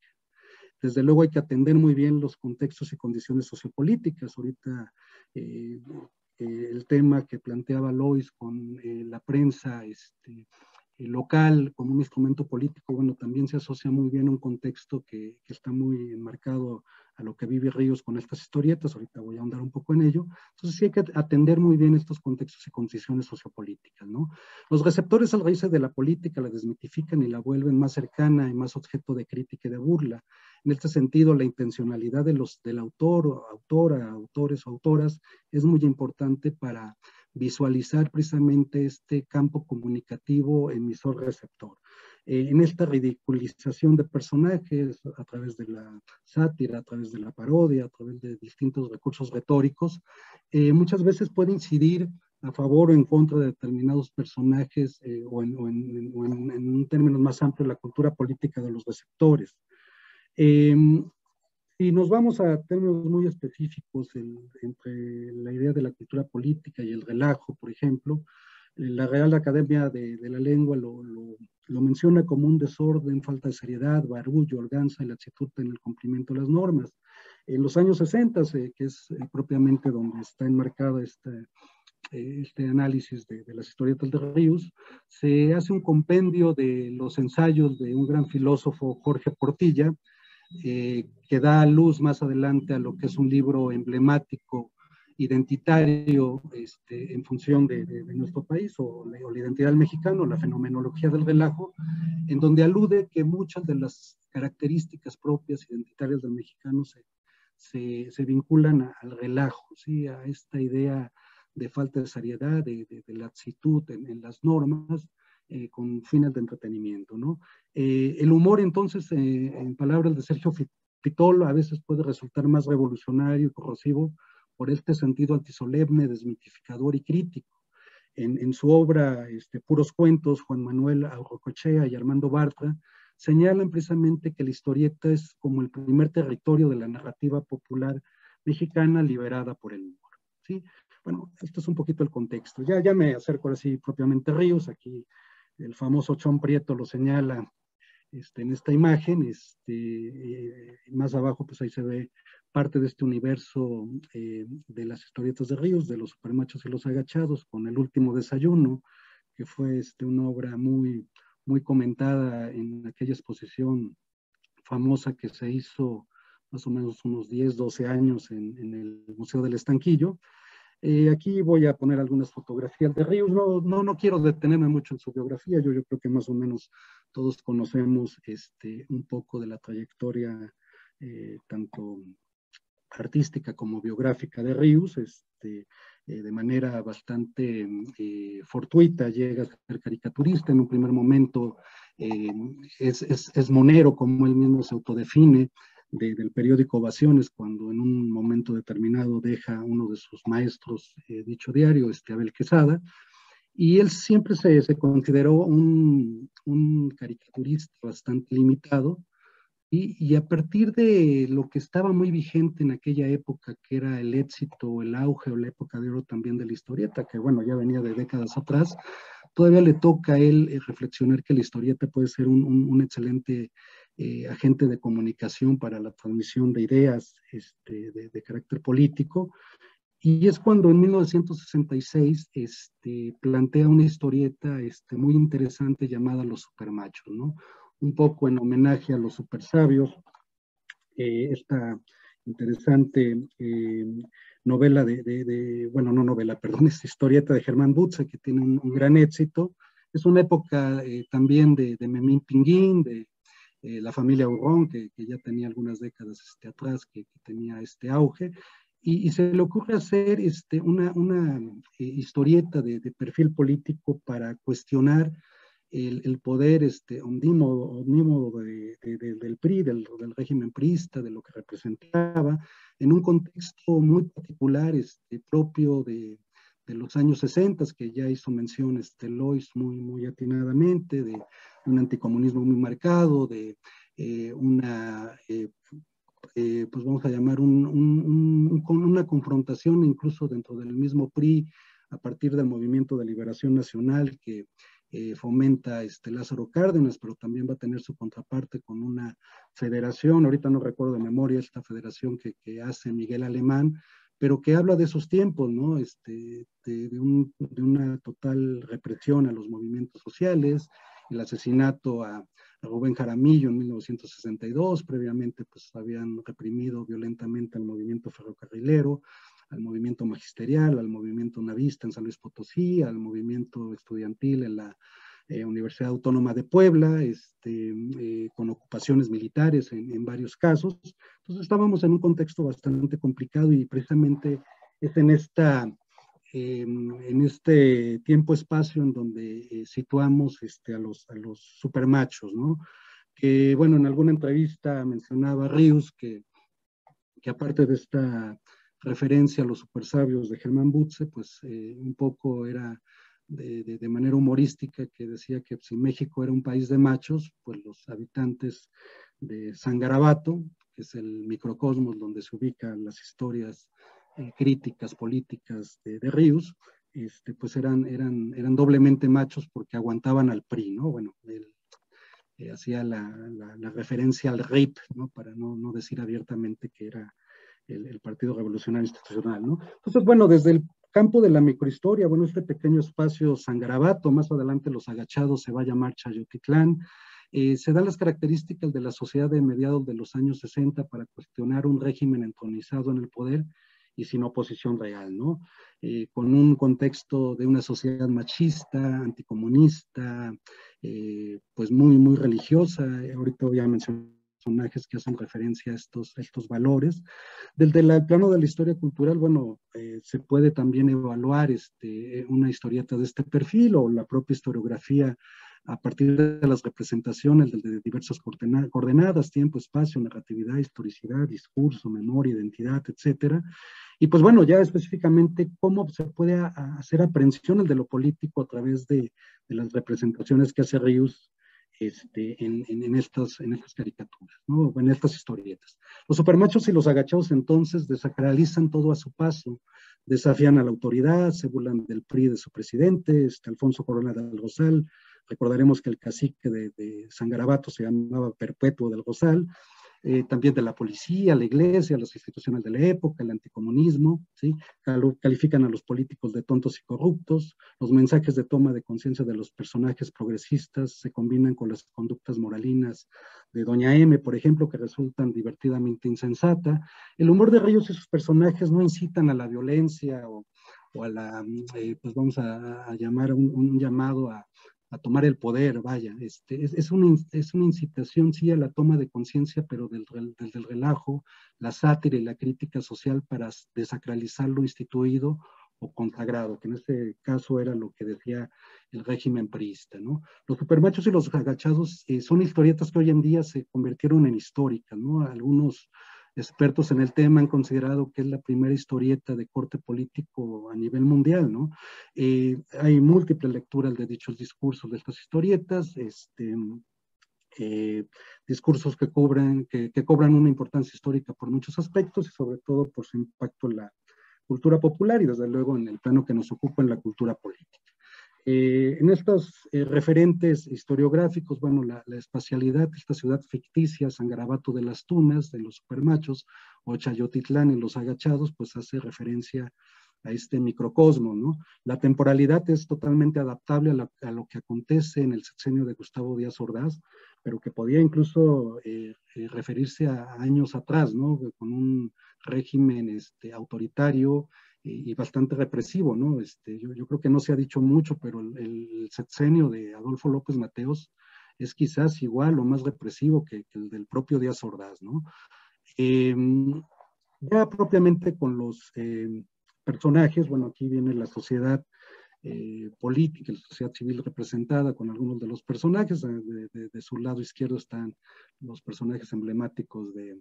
Speaker 6: Desde luego hay que atender muy bien los contextos y condiciones sociopolíticas. Ahorita el tema que planteaba Lois con la prensa local como un instrumento político, bueno, también se asocia muy bien a un contexto que está muy enmarcado a lo que vive Ríos con estas historietas. Ahorita voy a ahondar un poco en ello. Entonces sí hay que atender muy bien estos contextos y condiciones sociopolíticas, ¿no? Los receptores al raíces de la política la desmitifican y la vuelven más cercana y más objeto de crítica y de burla. En este sentido, la intencionalidad del autor, autora, autores o autoras es muy importante para visualizar precisamente este campo comunicativo emisor-receptor. En esta ridiculización de personajes a través de la sátira, a través de la parodia, a través de distintos recursos retóricos, muchas veces puede incidir a favor o en contra de determinados personajes o en términos más amplios la cultura política de los receptores. Si nos vamos a términos muy específicos entre la idea de la cultura política y el relajo, por ejemplo, la Real Academia de la Lengua lo menciona como un desorden, falta de seriedad, barullo, holganza y laxitud en el cumplimiento de las normas. En los años 60, que es propiamente donde está enmarcado este análisis de las historietas de Ríos, se hace un compendio de los ensayos de un gran filósofo, Jorge Portilla, que da luz más adelante a lo que es un libro emblemático, identitario, en función de nuestro país, o la identidad del mexicano, la fenomenología del relajo, en donde alude que muchas de las características propias identitarias del mexicano se vinculan al relajo, ¿sí? A esta idea de falta de seriedad, de laxitud en las normas, con fines de entretenimiento, ¿no? El humor, entonces, en palabras de Sergio Fitol, a veces puede resultar más revolucionario y corrosivo por este sentido antisolemne, desmitificador y crítico. En su obra Puros Cuentos, Juan Manuel Aurrocochea y Armando Bartra señalan precisamente que la historieta es como el primer territorio de la narrativa popular mexicana liberada por el humor, ¿sí? Bueno, esto es un poquito el contexto. Ya me acerco ahora sí propiamente a Ríos. Aquí el famoso Chon Prieto lo señala en esta imagen. Más abajo, pues ahí se ve parte de este universo de las historietas de Ríos, de los supermachos y los agachados, con El Último Desayuno, que fue una obra muy, muy comentada en aquella exposición famosa que se hizo más o menos unos 10, 12 años en el Museo del Estanquillo. Aquí voy a poner algunas fotografías de Ríos. No quiero detenerme mucho en su biografía. Yo creo que más o menos todos conocemos un poco de la trayectoria tanto artística como biográfica de Ríos. De manera bastante fortuita llega a ser caricaturista. En un primer momento es monero, como él mismo se autodefine, del periódico Ovaciones, cuando en un momento determinado deja uno de sus maestros dicho diario, Abel Quesada, y él siempre se consideró un caricaturista bastante limitado, y a partir de lo que estaba muy vigente en aquella época, que era el éxito, el auge o la época de oro también de la historieta, que bueno, ya venía de décadas atrás, todavía le toca a él reflexionar que la historieta puede ser un excelente agente de comunicación para la transmisión de ideas de carácter político. Y es cuando en 1966 plantea una historieta muy interesante llamada Los Supermachos, ¿no? Un poco en homenaje a los supersabios. Esta interesante novela bueno, no novela, perdón, es historieta de Germán Butze, que tiene un gran éxito. Es una época también de Memín Pinguín, de la familia Urrón, que ya tenía algunas décadas atrás, que tenía este auge, y se le ocurre hacer una historieta de perfil político para cuestionar el poder omnímodo del PRI, del régimen priista, de lo que representaba, en un contexto muy particular, propio de los años 60, que ya hizo mención Lois muy atinadamente, de un anticomunismo muy marcado, de pues vamos a llamar una confrontación incluso dentro del mismo PRI, a partir del Movimiento de Liberación Nacional que fomenta Lázaro Cárdenas, pero también va a tener su contraparte con una federación, ahorita no recuerdo de memoria esta federación que hace Miguel Alemán, pero que habla de esos tiempos, ¿no? De una total represión a los movimientos sociales, el asesinato a Rubén Jaramillo en 1962, previamente pues habían reprimido violentamente al movimiento ferrocarrilero, al movimiento magisterial, al movimiento navista en San Luis Potosí, al movimiento estudiantil en la Universidad Autónoma de Puebla, con ocupaciones militares en varios casos. Entonces estábamos en un contexto bastante complicado y precisamente es en este tiempo-espacio en donde situamos a los supermachos, ¿no? Que, bueno, en alguna entrevista mencionaba Ríos que aparte de esta referencia a los supersabios de Germán Butze, pues un poco era de manera humorística, que decía que si México era un país de machos, pues los habitantes de San Garabato, que es el microcosmos donde se ubican las historias críticas políticas de Ríos, pues eran doblemente machos porque aguantaban al PRI, ¿no? Bueno, él hacía la referencia al RIP, ¿no? Para no decir abiertamente que era el Partido Revolucionario Institucional, ¿no? Entonces, bueno, desde el campo de la microhistoria, bueno, este pequeño espacio San Garabato, más adelante Los Agachados se va a llamar Chayotitlán, se dan las características de la sociedad de mediados de los años 60 para cuestionar un régimen entronizado en el poder y sin oposición real, ¿no? Con un contexto de una sociedad machista, anticomunista, pues muy religiosa. Ahorita voy a mencionar personajes que hacen referencia a estos valores. Desde el plano de la historia cultural, bueno, se puede también evaluar una historieta de este perfil o la propia historiografía a partir de las representaciones de diversas coordenadas, tiempo, espacio, narratividad, historicidad, discurso, memoria, identidad, etcétera. Y pues bueno, ya específicamente cómo se puede hacer aprehensión de lo político a través de las representaciones que hace Ríos en estas caricaturas, ¿no? En estas historietas. Los supermachos y los agachados entonces desacralizan todo a su paso, desafían a la autoridad, se burlan del PRI de su presidente, Alfonso Corona del Rosal. Recordaremos que el cacique de San Garabato se llamaba Perpetuo del Rosal, también de la policía, la iglesia, las instituciones de la época, el anticomunismo, ¿sí? Califican a los políticos de tontos y corruptos, los mensajes de toma de conciencia de los personajes progresistas se combinan con las conductas moralinas de Doña M, por ejemplo, que resultan divertidamente insensata. El humor de Ríos y sus personajes no incitan a la violencia o a la, pues vamos a llamar un llamado a tomar el poder, vaya, es una incitación, sí, a la toma de conciencia, pero desde el relajo, la sátira y la crítica social para desacralizar lo instituido o consagrado, que en este caso era lo que decía el régimen priista, ¿no? Los supermachos y los agachados son historietas que hoy en día se convirtieron en históricas, ¿no? Algunos expertos en el tema han considerado que es la primera historieta de corte político a nivel mundial, ¿no? Hay múltiples lecturas de dichos discursos de estas historietas, discursos que cobran una importancia histórica por muchos aspectos y sobre todo por su impacto en la cultura popular y desde luego en el plano que nos ocupa en la cultura política. En estos referentes historiográficos, bueno, la espacialidad de esta ciudad ficticia, San Garabato de las Tunas, de los supermachos, o Chayotitlán en los agachados, pues hace referencia a este microcosmo, ¿no? La temporalidad es totalmente adaptable a lo que acontece en el sexenio de Gustavo Díaz Ordaz, pero que podía incluso referirse a años atrás, ¿no? Con un régimen autoritario y bastante represivo, ¿no? Yo creo que no se ha dicho mucho, pero el sexenio de Adolfo López Mateos es quizás igual o más represivo que el del propio Díaz Ordaz, ¿no? Ya propiamente con los personajes, bueno, aquí viene la sociedad política, la sociedad civil representada con algunos de los personajes. De su lado izquierdo están los personajes emblemáticos de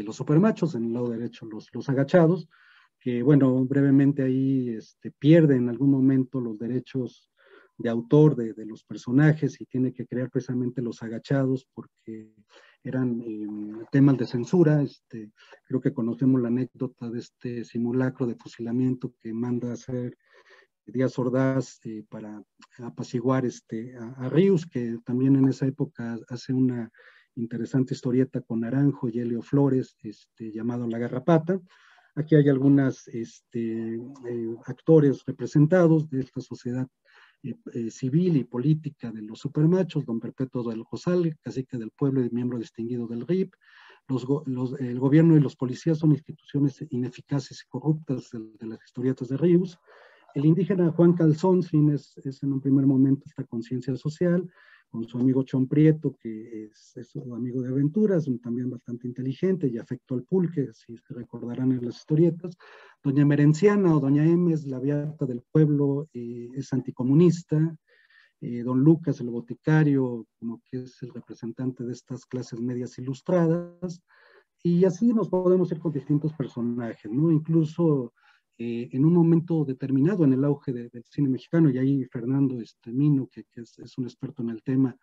Speaker 6: los supermachos, en el lado derecho los agachados, que bueno, brevemente ahí pierden en algún momento los derechos de autor de los personajes y tiene que crear precisamente los agachados porque eran temas de censura. Creo que conocemos la anécdota de este simulacro de fusilamiento que manda a hacer Díaz Ordaz para apaciguar a Ríos, que también en esa época hace una interesante historieta con Naranjo y Helio Flores, llamado La Garrapata. Aquí hay algunos actores representados de esta sociedad civil y política de los supermachos: don Perpetuo del Rosal, cacique del pueblo y miembro distinguido del RIP. El gobierno y los policías son instituciones ineficaces y corruptas de las historietas de Ríos. El indígena Juan Calzón es en un primer momento esta conciencia social, con su amigo Chon Prieto, que es un amigo de aventuras, también bastante inteligente y afecto al pulque, si se recordarán en las historietas. Doña Merenciana o Doña M es la beata del pueblo, es anticomunista. Don Lucas, el boticario, como que es el representante de estas clases medias ilustradas. Y así nos podemos ir con distintos personajes, ¿no? Incluso en un momento determinado en el auge del cine mexicano, y ahí Fernando Mino, que es un experto en el tema,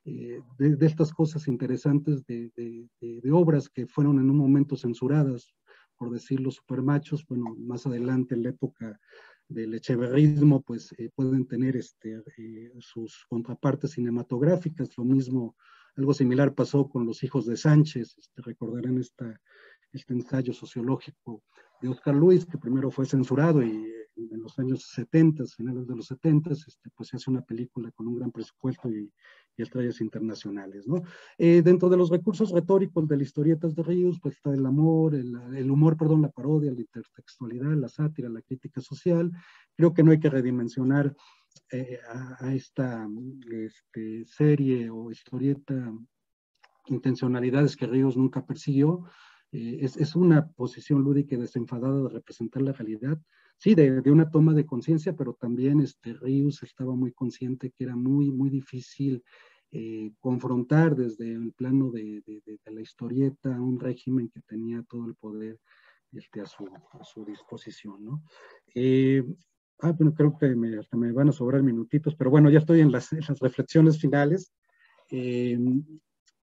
Speaker 6: de estas cosas interesantes de obras que fueron en un momento censuradas, por decir los supermachos. Bueno, más adelante en la época del echeverrismo, pues pueden tener sus contrapartes cinematográficas. Lo mismo, algo similar pasó con Los hijos de Sánchez. Recordarán este ensayo sociológico de Oscar Luis, que primero fue censurado y en los años 70, finales de los 70, pues se hace una película con un gran presupuesto y estrellas internacionales, ¿no? Dentro de los recursos retóricos de las historietas de Ríos, pues está el humor, la parodia, la intertextualidad, la sátira, la crítica social. Creo que no hay que redimensionar a esta serie o historieta intencionalidades que Ríos nunca persiguió. Es una posición lúdica y desenfadada de representar la realidad, sí, de una toma de conciencia, pero también Ríos estaba muy consciente que era muy, muy difícil confrontar desde el plano de la historieta un régimen que tenía todo el poder a su disposición, ¿no? Bueno, creo que hasta me van a sobrar minutitos, pero bueno, ya estoy en las reflexiones finales.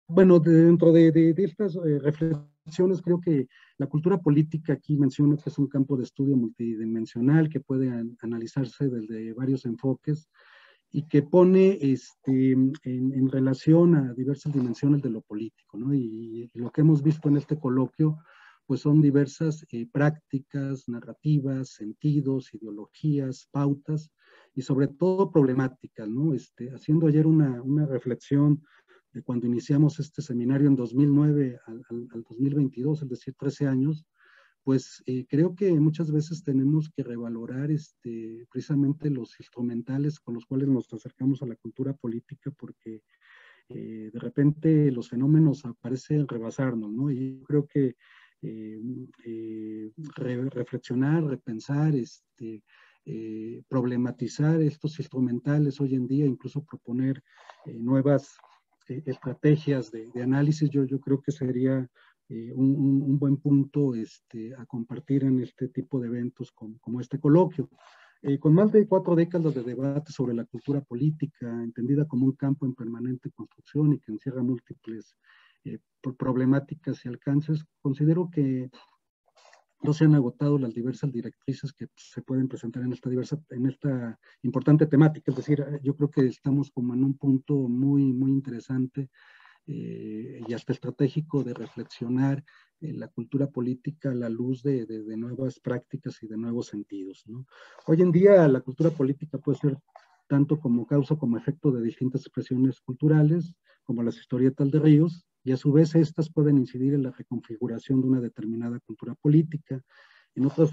Speaker 6: Bueno, dentro de estas reflexiones, creo que la cultura política aquí menciono que es un campo de estudio multidimensional que puede analizarse desde varios enfoques y que pone en relación a diversas dimensiones de lo político, ¿no? Y lo que hemos visto en este coloquio, pues son diversas prácticas, narrativas, sentidos, ideologías, pautas y sobre todo problemáticas, ¿no? Haciendo ayer una reflexión de cuando iniciamos este seminario en 2009 al 2022, es decir, 13 años, pues creo que muchas veces tenemos que revalorar precisamente los instrumentales con los cuales nos acercamos a la cultura política, porque de repente los fenómenos parecen rebasarnos, ¿no? Y yo creo que reflexionar, repensar, problematizar estos instrumentales hoy en día, incluso proponer nuevas estrategias de análisis, yo creo que sería un buen punto a compartir en este tipo de eventos como este coloquio. Con más de 4 décadas de debate sobre la cultura política, entendida como un campo en permanente construcción y que encierra múltiples problemáticas y alcances, considero que no se han agotado las diversas directrices que se pueden presentar en esta importante temática. Es decir, yo creo que estamos como en un punto muy, muy interesante y hasta estratégico de reflexionar la cultura política a la luz de nuevas prácticas y de nuevos sentidos, ¿no? Hoy en día la cultura política puede ser tanto como causa como efecto de distintas expresiones culturales, como las historietas de Ríos, y a su vez estas pueden incidir en la reconfiguración de una determinada cultura política. En otras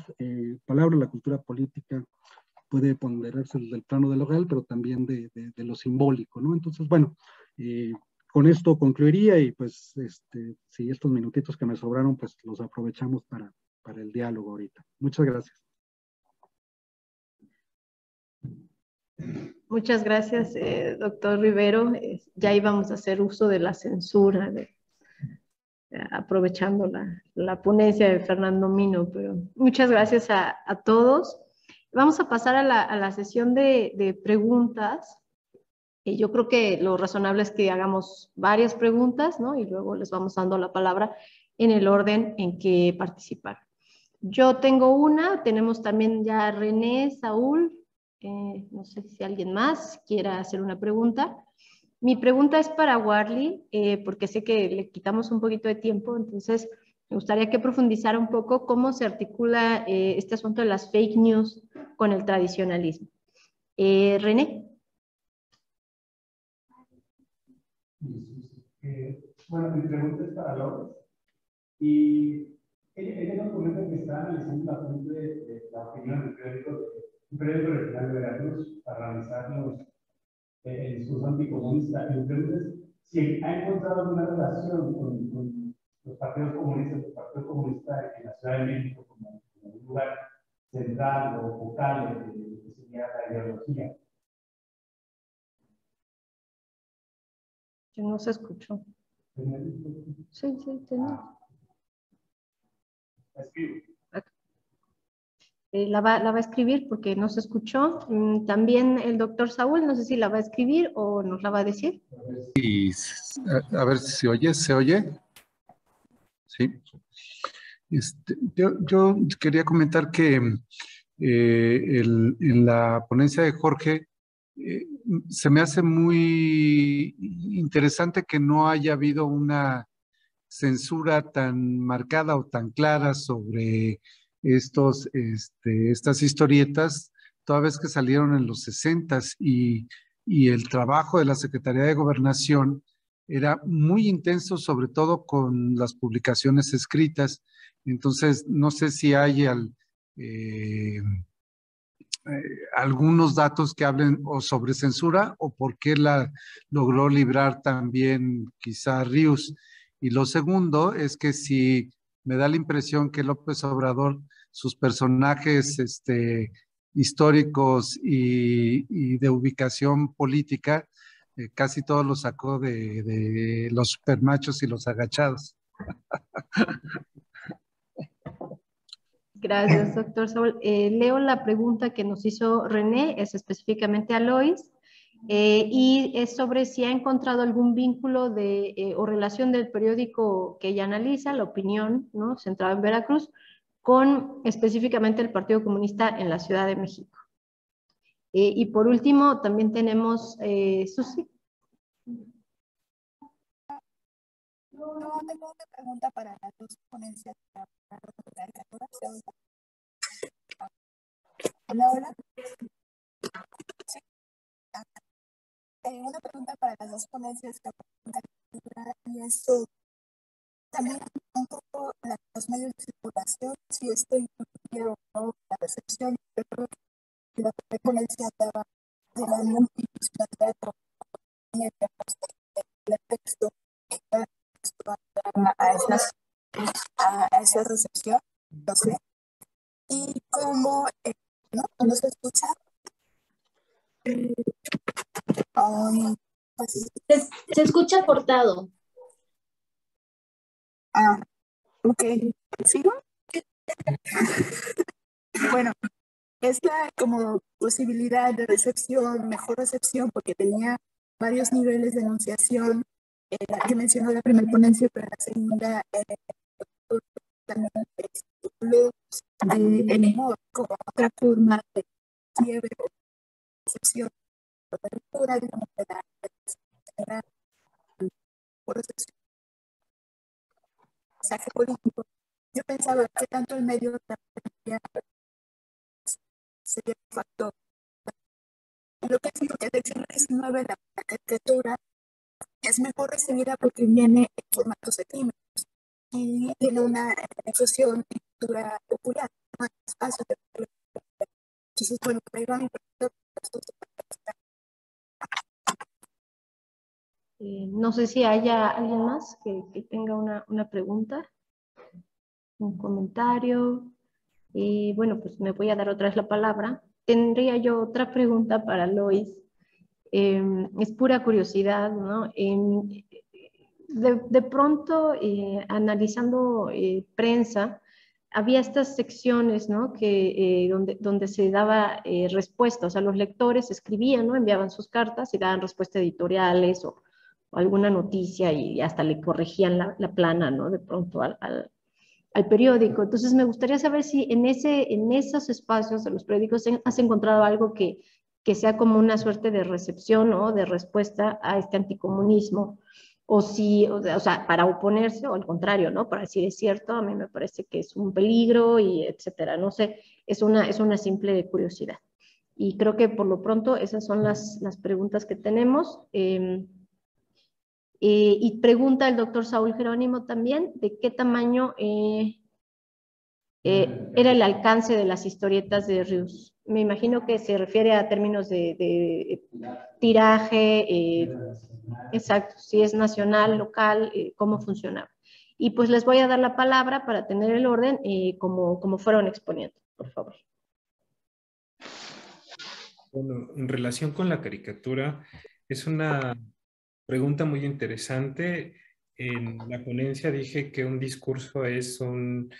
Speaker 6: palabras, la cultura política puede ponderarse desde el plano de lo real, pero también de lo simbólico, ¿no? Entonces, bueno, con esto concluiría y pues si estos minutitos que me sobraron, pues los aprovechamos para el diálogo ahorita. Muchas gracias.
Speaker 1: Muchas gracias, doctor Rivero. Ya íbamos a hacer uso de la censura, aprovechando la ponencia de Fernando Mino, pero muchas gracias a todos. Vamos a pasar a la sesión de preguntas. Yo creo que lo razonable es que hagamos varias preguntas, ¿no? Y luego les vamos dando la palabra en el orden en que participar. Yo tengo una, tenemos también ya a René, Saúl, no sé si alguien más quiera hacer una pregunta. Mi pregunta es para Warly, porque sé que le quitamos un poquito de tiempo, entonces me gustaría que profundizara un poco cómo se articula este asunto de las fake news con el tradicionalismo. René.
Speaker 7: Bueno, mi pregunta es para López. Y ella nos comenta que está analizando la fuente de la opinión del periódico, un periódico regional de Veracruz, para analizarnos el discurso anticomunista. Y mi pregunta es si ha encontrado alguna relación con los partidos comunistas, el Partido Comunista en la Ciudad de México como un lugar central o focal de que sería la ideología.
Speaker 1: Que no se escuchó. Sí, tenemos. La va a escribir porque no se escuchó. También el doctor Saúl, no sé si la va a escribir o nos la va a decir.
Speaker 8: Y a ver si se oye, ¿se oye? Sí. Yo quería comentar que en la ponencia de Jorge se me hace muy interesante que no haya habido una censura tan marcada o tan clara sobre estas historietas, toda vez que salieron en los 60s y el trabajo de la Secretaría de Gobernación era muy intenso, sobre todo con las publicaciones escritas. Entonces, no sé si hay algunos datos que hablen o sobre censura o por qué la logró librar también quizá Ríos. Y lo segundo es que si me da la impresión que López Obrador, sus personajes históricos y de ubicación política, casi todos los sacó de los supermachos y los agachados.
Speaker 1: Gracias, doctor Saúl. Leo la pregunta que nos hizo René, es específicamente a Lois, y es sobre si ha encontrado algún vínculo o relación del periódico que ella analiza, La Opinión, ¿no? Centrado en Veracruz, con específicamente el Partido Comunista en la Ciudad de México. Y por último, también tenemos Susi.
Speaker 9: No, tengo una pregunta para las dos ponencias. Hola. Sí. Una pregunta para las dos ponencias y esto también un poco los medios de circulación, si esto incluye o no la percepción, pero la ponencia hablaba de la multidimensionalidad del texto a esa recepción, no sé, y cómo no se escucha.
Speaker 4: Se escucha cortado.
Speaker 9: Ok, ¿sigo? Bueno, esta como posibilidad de recepción, mejor recepción, porque tenía varios niveles de enunciación, la que mencionó la primera ponencia, pero la segunda también el humor como otra forma de quiebre o recepción, de lectura, digamos, de la recepción, mensaje político. Yo pensaba que tanto el medio sería un factor Lo que es porque del siglo XIX la caricatura es mejor recibida porque viene en formatos efímeros y tiene una difusión en cultura popular, no en espacios de cultura popular. Entonces, bueno, por ahí va mi pregunta.
Speaker 1: No sé si haya alguien más que tenga una pregunta, un comentario. Bueno, pues me voy a dar otra vez la palabra. Tendría yo otra pregunta para Lois. Es pura curiosidad, ¿no? De pronto, analizando prensa, había estas secciones, ¿no? Donde se daba respuesta, o sea, los lectores escribían, ¿no? Enviaban sus cartas y daban respuestas editoriales o alguna noticia y hasta le corregían la plana, ¿no? De pronto al periódico. Entonces me gustaría saber si en esos espacios de los periódicos has encontrado algo que sea como una suerte de recepción, ¿no? De respuesta a este anticomunismo, o si, o sea, para oponerse o al contrario, ¿no? Para decir es cierto, a mí me parece que es un peligro y etcétera. No sé, es una simple curiosidad. Y creo que por lo pronto esas son las preguntas que tenemos. Y pregunta el doctor Saúl Jerónimo también, ¿de qué tamaño era el alcance de las historietas de Rius? Me imagino que se refiere a términos de tiraje, exacto, si es nacional, local, cómo funcionaba. Y pues les voy a dar la palabra para tener el orden como fueron exponiendo, por favor.
Speaker 2: Bueno, en relación con la caricatura, es una pregunta muy interesante. En la ponencia dije que un discurso es un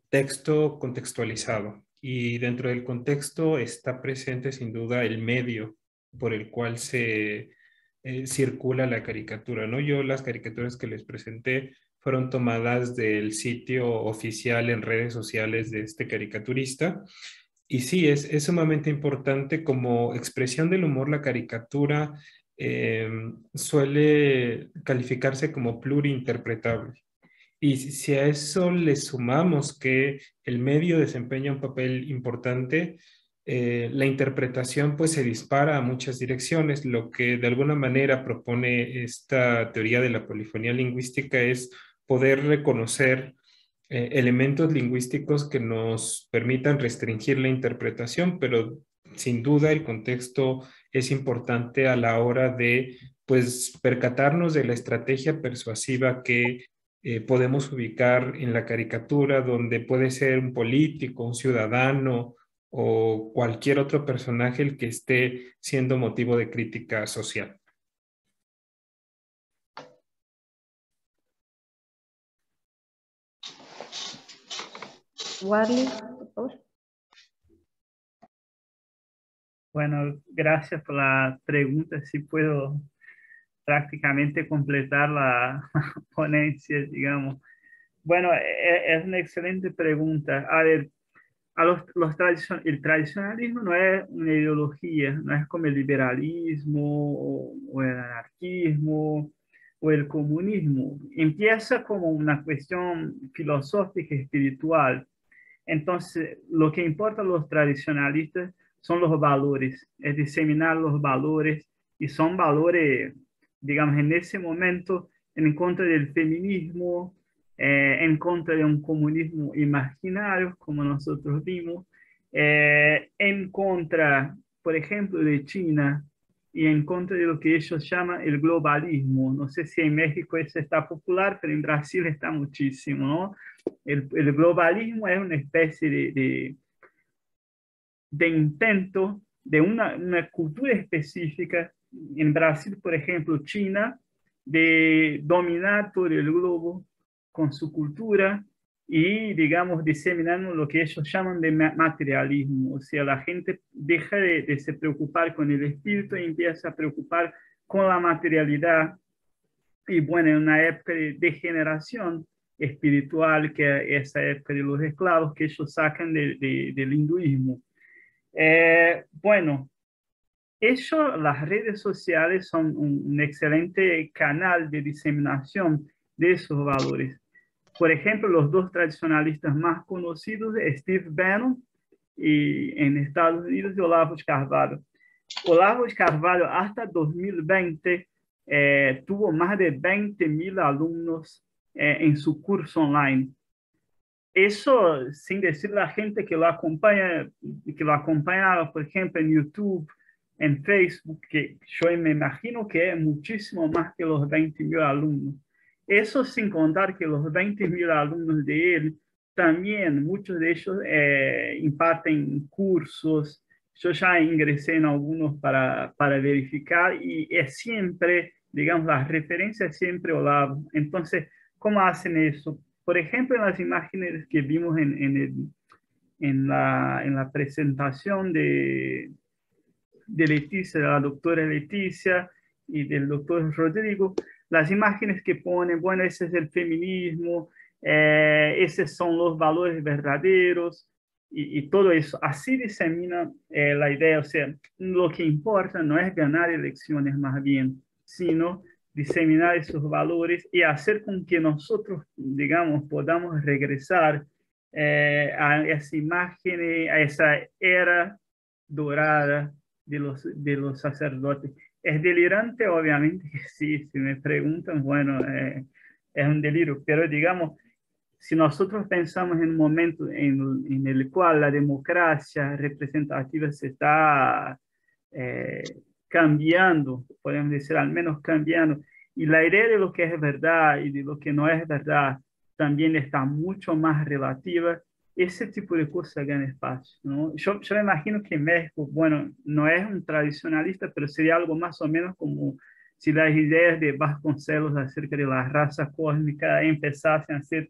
Speaker 2: texto contextualizado y dentro del contexto está presente sin duda el medio por el cual se circula la caricatura, ¿no? Yo las caricaturas que les presenté fueron tomadas del sitio oficial en redes sociales de este caricaturista. Y sí, es sumamente importante como expresión del humor. La caricatura suele calificarse como plurinterpretable. Y si a eso le sumamos que el medio desempeña un papel importante, la interpretación pues se dispara a muchas direcciones. Lo que de alguna manera propone esta teoría de la polifonía lingüística es poder reconocer elementos lingüísticos que nos permitan restringir la interpretación, pero sin duda el contexto es importante a la hora de pues percatarnos de la estrategia persuasiva que podemos ubicar en la caricatura, donde puede ser un político, un ciudadano o cualquier otro personaje el que esté siendo motivo de crítica social.
Speaker 1: Warly, por favor.
Speaker 3: Bueno, gracias por la pregunta. Si puedo prácticamente completar la ponencia, digamos. Bueno, es una excelente pregunta. A ver, el tradicionalismo no es una ideología, no es como el liberalismo o el anarquismo o el comunismo. Empieza como una cuestión filosófica y espiritual. Entonces, lo que importa a los tradicionalistas son los valores, es diseminar los valores, y son valores, digamos, en ese momento en contra del feminismo, en contra de un comunismo imaginario, como nosotros vimos, en contra, por ejemplo, de China y en contra de lo que ellos llaman el globalismo. No sé si en México eso está popular, pero en Brasil está muchísimo, ¿no? El globalismo es una especie de intento de una cultura específica, en Brasil, por ejemplo, China, de dominar todo el globo con su cultura y, digamos, diseminando lo que ellos llaman de materialismo. O sea, la gente deja de se preocupar con el espíritu y empieza a preocupar con la materialidad. Y bueno, en una época de degeneración espiritual, que es esa época de los esclavos que ellos sacan del hinduismo. Bueno, las redes sociales son un excelente canal de diseminación de esos valores. Por ejemplo, los dos tradicionalistas más conocidos, Steve Bannon en Estados Unidos y Olavo de Carvalho. Olavo de Carvalho hasta 2020 tuvo más de 20.000 alumnos en su curso online. Eso sin decir la gente que lo acompañaba, por ejemplo, en YouTube, en Facebook, que yo me imagino que es muchísimo más que los 20.000 alumnos. Eso sin contar que los 20.000 alumnos de él, también muchos de ellos imparten cursos. Yo ya ingresé en algunos para verificar y es siempre, digamos, la referencia es siempre Olavo. Entonces, ¿cómo hacen eso? Por ejemplo, en las imágenes que vimos en la presentación de Leticia, de la doctora Leticia y del doctor Rodrigo, las imágenes que ponen, bueno, ese es el feminismo, esos son los valores verdaderos y todo eso. Así disemina la idea, o sea, lo que importa no es ganar elecciones más bien, sino diseminar esos valores y hacer con que nosotros, digamos, podamos regresar a esa imagen, a esa era dorada de los sacerdotes. ¿Es delirante? Obviamente que sí. Si me preguntan, bueno, es un delirio, pero digamos, si nosotros pensamos en un momento en el cual la democracia representativa se está cambiando, podemos decir, al menos cambiando, y la idea de lo que es verdad y de lo que no es verdad también está mucho más relativa, ese tipo de cosas gana espacio, ¿no? Yo me imagino que México, bueno, no es un tradicionalista, pero sería algo más o menos como si las ideas de Vasconcelos acerca de la raza cósmica empezasen a ser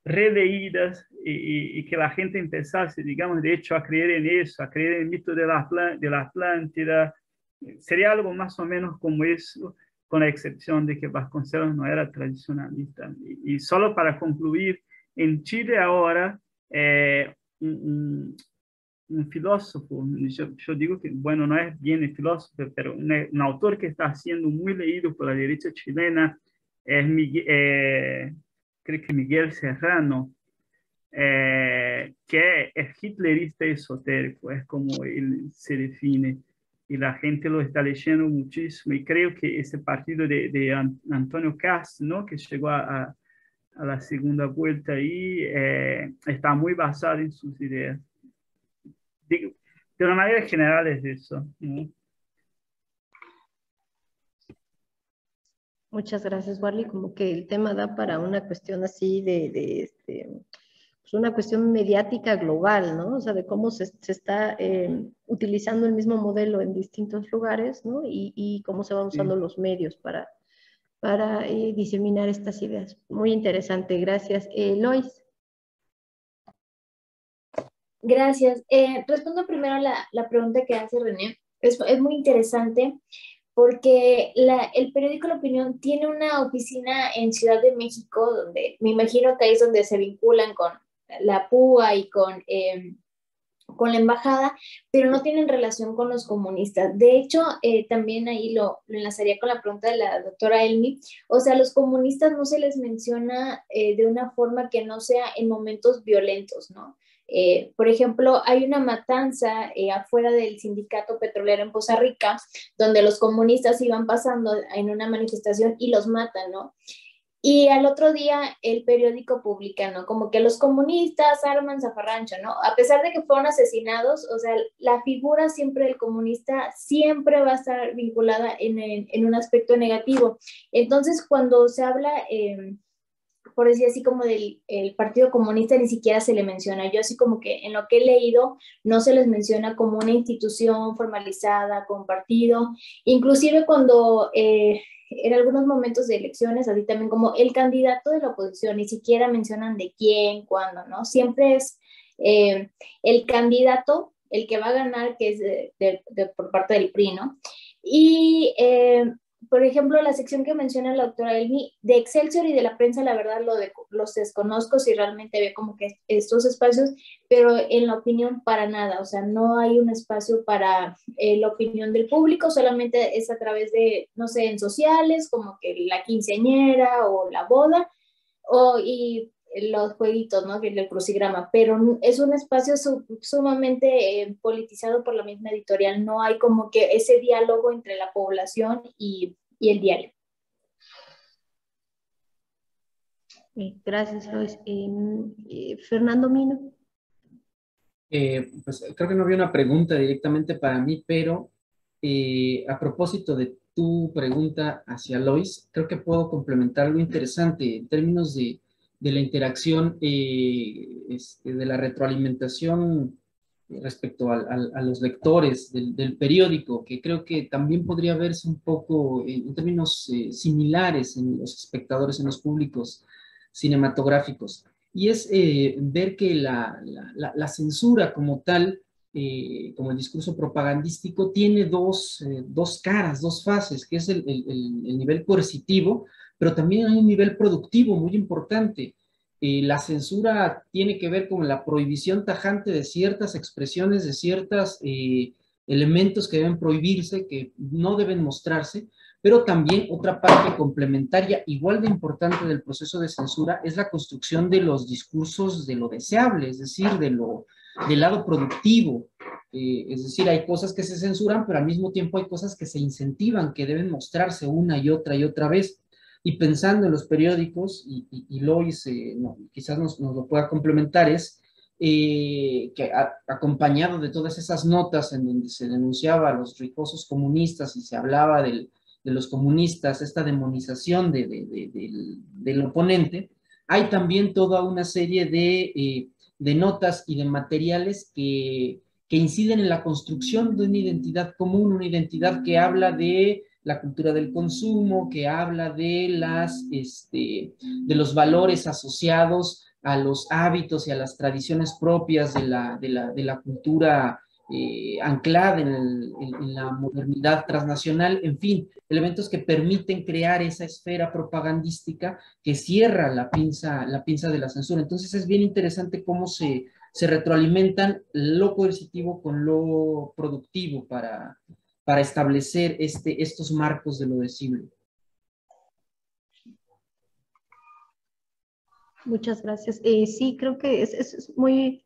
Speaker 3: releídas y que la gente empezase, digamos, de hecho, a creer en eso, a creer en el mito de la Atlántida. Sería algo más o menos como eso, con la excepción de que Vasconcelos no era tradicionalista. Y solo para concluir, en Chile ahora, un filósofo, yo digo que, bueno, no es bien el filósofo, pero un autor que está siendo muy leído por la derecha chilena es creo que Miguel Serrano, que es hitlerista esotérico, es como él se define, y la gente lo está leyendo muchísimo, y creo que ese partido de Antonio Cast, ¿no?, que llegó a la segunda vuelta ahí, está muy basado en sus ideas. De una manera general es eso, ¿no?
Speaker 1: Muchas gracias, Warly. Como que el tema da para una cuestión así pues una cuestión mediática global, ¿no? O sea, de cómo se está utilizando el mismo modelo en distintos lugares, ¿no? Y cómo se van usando los medios para diseminar estas ideas. Muy interesante, gracias. Lois.
Speaker 4: Gracias. Respondo primero a la pregunta que hace René. Es muy interesante porque el periódico La Opinión tiene una oficina en Ciudad de México, donde me imagino que ahí es donde se vinculan con la PUA y con la embajada, pero no tienen relación con los comunistas. De hecho, también ahí lo enlazaría con la pregunta de la doctora Elmi. O sea, a los comunistas no se les menciona de una forma que no sea en momentos violentos, ¿no? Por ejemplo, hay una matanza afuera del sindicato petrolero en Poza Rica, donde los comunistas iban pasando en una manifestación y los matan, ¿no? Y al otro día el periódico publica, ¿no?, como que los comunistas arman zafarrancho, ¿no? A pesar de que fueron asesinados, o sea, la figura siempre del comunista siempre va a estar vinculada en un aspecto negativo. Entonces, cuando se habla, por decir así, como del Partido Comunista, ni siquiera se le menciona. Yo así como que en lo que he leído no se les menciona como una institución formalizada, con partido. Inclusive cuando en algunos momentos de elecciones, así también como el candidato de la oposición, ni siquiera mencionan de quién, cuándo, ¿no? Siempre es el candidato el que va a ganar, que es por parte del PRI, ¿no? Y por ejemplo, la sección que menciona la doctora Elmi, de Excelsior y de la prensa, la verdad los desconozco si realmente ve como que estos espacios, pero en la opinión para nada, o sea, no hay un espacio para la opinión del público, solamente es a través de, no sé, en sociales, como que la quinceañera o la boda, y los jueguitos, ¿no? Que es el crucigrama, pero es un espacio sumamente politizado por la misma editorial. No hay como que ese diálogo entre la población y el diario.
Speaker 1: Gracias, Lois. Fernando Mino.
Speaker 5: Pues creo que no había una pregunta directamente para mí, pero a propósito de tu pregunta hacia Lois, creo que puedo complementar algo interesante en términos de la interacción, de la retroalimentación respecto a los lectores del periódico, que creo que también podría verse un poco en términos similares en los espectadores, en los públicos cinematográficos. Y es ver que la censura como tal, como el discurso propagandístico, tiene dos caras, dos fases, que es el nivel coercitivo, pero también hay un nivel productivo muy importante. La censura tiene que ver con la prohibición tajante de ciertas expresiones, de ciertos elementos que deben prohibirse, que no deben mostrarse, pero también otra parte complementaria, igual de importante del proceso de censura, es la construcción de los discursos de lo deseable, es decir, del lado productivo. Es decir, hay cosas que se censuran, pero al mismo tiempo hay cosas que se incentivan, que deben mostrarse una y otra vez. Y pensando en los periódicos, y Lois quizás nos lo pueda complementar, es que acompañado de todas esas notas en donde se denunciaba a los rijosos comunistas y se hablaba de los comunistas, esta demonización del oponente, hay también toda una serie de notas y de materiales que inciden en la construcción de una identidad común, una identidad que habla de la cultura del consumo, que habla de los valores asociados a los hábitos y a las tradiciones propias de la cultura anclada en la modernidad transnacional, en fin, elementos que permiten crear esa esfera propagandística que cierra la pinza de la censura. Entonces es bien interesante cómo se retroalimentan lo coercitivo con lo productivo para establecer estos marcos de lo decible.
Speaker 1: Muchas gracias. Sí, creo que es muy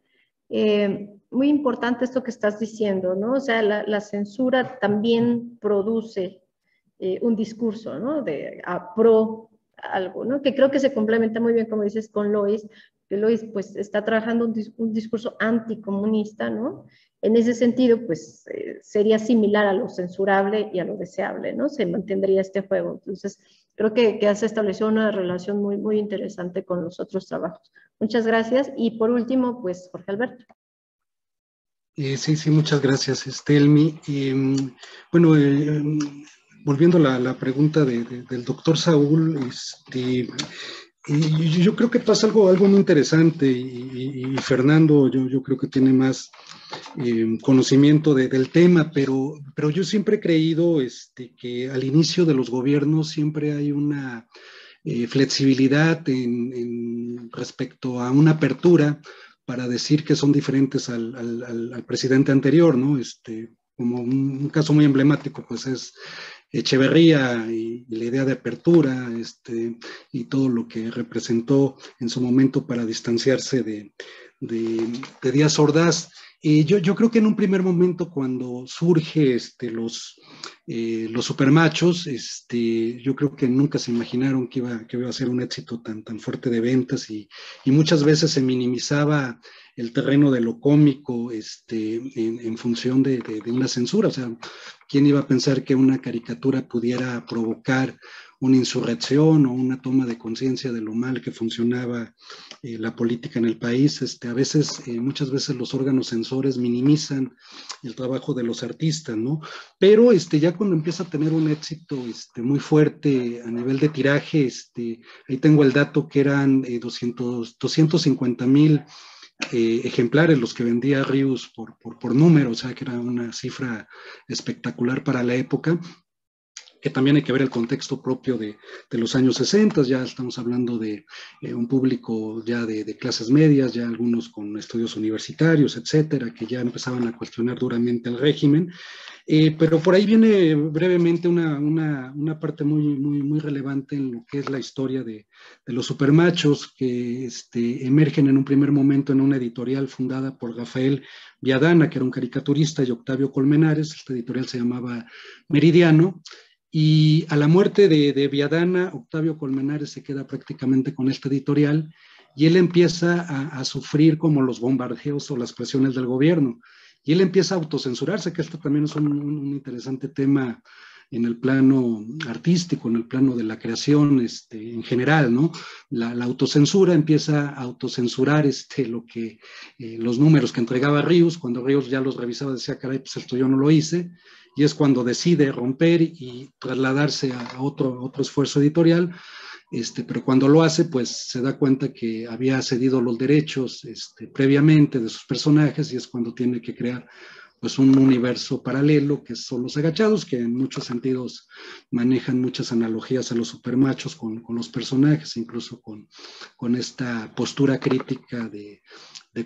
Speaker 1: importante esto que estás diciendo, ¿no? O sea, la censura también produce un discurso, ¿no? Pro algo, ¿no? Que creo que se complementa muy bien, como dices, con Lois, que Lois pues está trabajando un discurso anticomunista, ¿no? En ese sentido, pues sería similar a lo censurable y a lo deseable, ¿no? Se mantendría este juego. Entonces, creo que has establecido una relación muy, muy interesante con los otros trabajos. Muchas gracias. Y por último, pues, Jorge Alberto.
Speaker 6: Sí, muchas gracias, Estelmi. Bueno, volviendo a la pregunta del doctor Saúl, yo creo que pasa algo muy interesante y Fernando yo creo que tiene más conocimiento del tema, pero yo siempre he creído que al inicio de los gobiernos siempre hay una flexibilidad respecto a una apertura para decir que son diferentes al presidente anterior, ¿no? Como un caso muy emblemático, pues es Echeverría y la idea de apertura y todo lo que representó en su momento para distanciarse de Díaz Ordaz. Yo creo que en un primer momento cuando surge los supermachos, yo creo que nunca se imaginaron que iba a ser un éxito tan fuerte de ventas y muchas veces se minimizaba el terreno de lo cómico en función de una censura. O sea, ¿quién iba a pensar que una caricatura pudiera provocar una insurrección o una toma de conciencia de lo mal que funcionaba la política en el país? Muchas veces los órganos censores minimizan el trabajo de los artistas, ¿no? Pero ya cuando empieza a tener un éxito muy fuerte a nivel de tiraje, ahí tengo el dato que eran 250,000 ejemplares los que vendía Rius por número, o sea que era una cifra espectacular para la época. que también hay que ver el contexto propio de los años 60, ya estamos hablando de un público ya de clases medias, ya algunos con estudios universitarios, etcétera, que ya empezaban a cuestionar duramente el régimen. Pero por ahí viene brevemente una parte muy relevante en lo que es la historia de los supermachos que emergen en un primer momento en una editorial fundada por Rafael Viadana, que era un caricaturista, y Octavio Colmenares. Esta editorial se llamaba Meridiano. Y a la muerte de Viadana, Octavio Colmenares se queda prácticamente con esta editorial y él empieza a sufrir como los bombardeos o las presiones del gobierno. Y él empieza a autocensurarse, que esto también es un interesante tema en el plano artístico, en el plano de la creación en general, ¿no? La autocensura, empieza a autocensurar los números que entregaba Ríos. Cuando Ríos ya los revisaba decía, caray, pues esto yo no lo hice, y es cuando decide romper y trasladarse a otro esfuerzo editorial, pero cuando lo hace, pues se da cuenta que había cedido los derechos previamente de sus personajes, y es cuando tiene que crear pues un universo paralelo que son los agachados, que en muchos sentidos manejan muchas analogías a los supermachos con los personajes, incluso con esta postura crítica de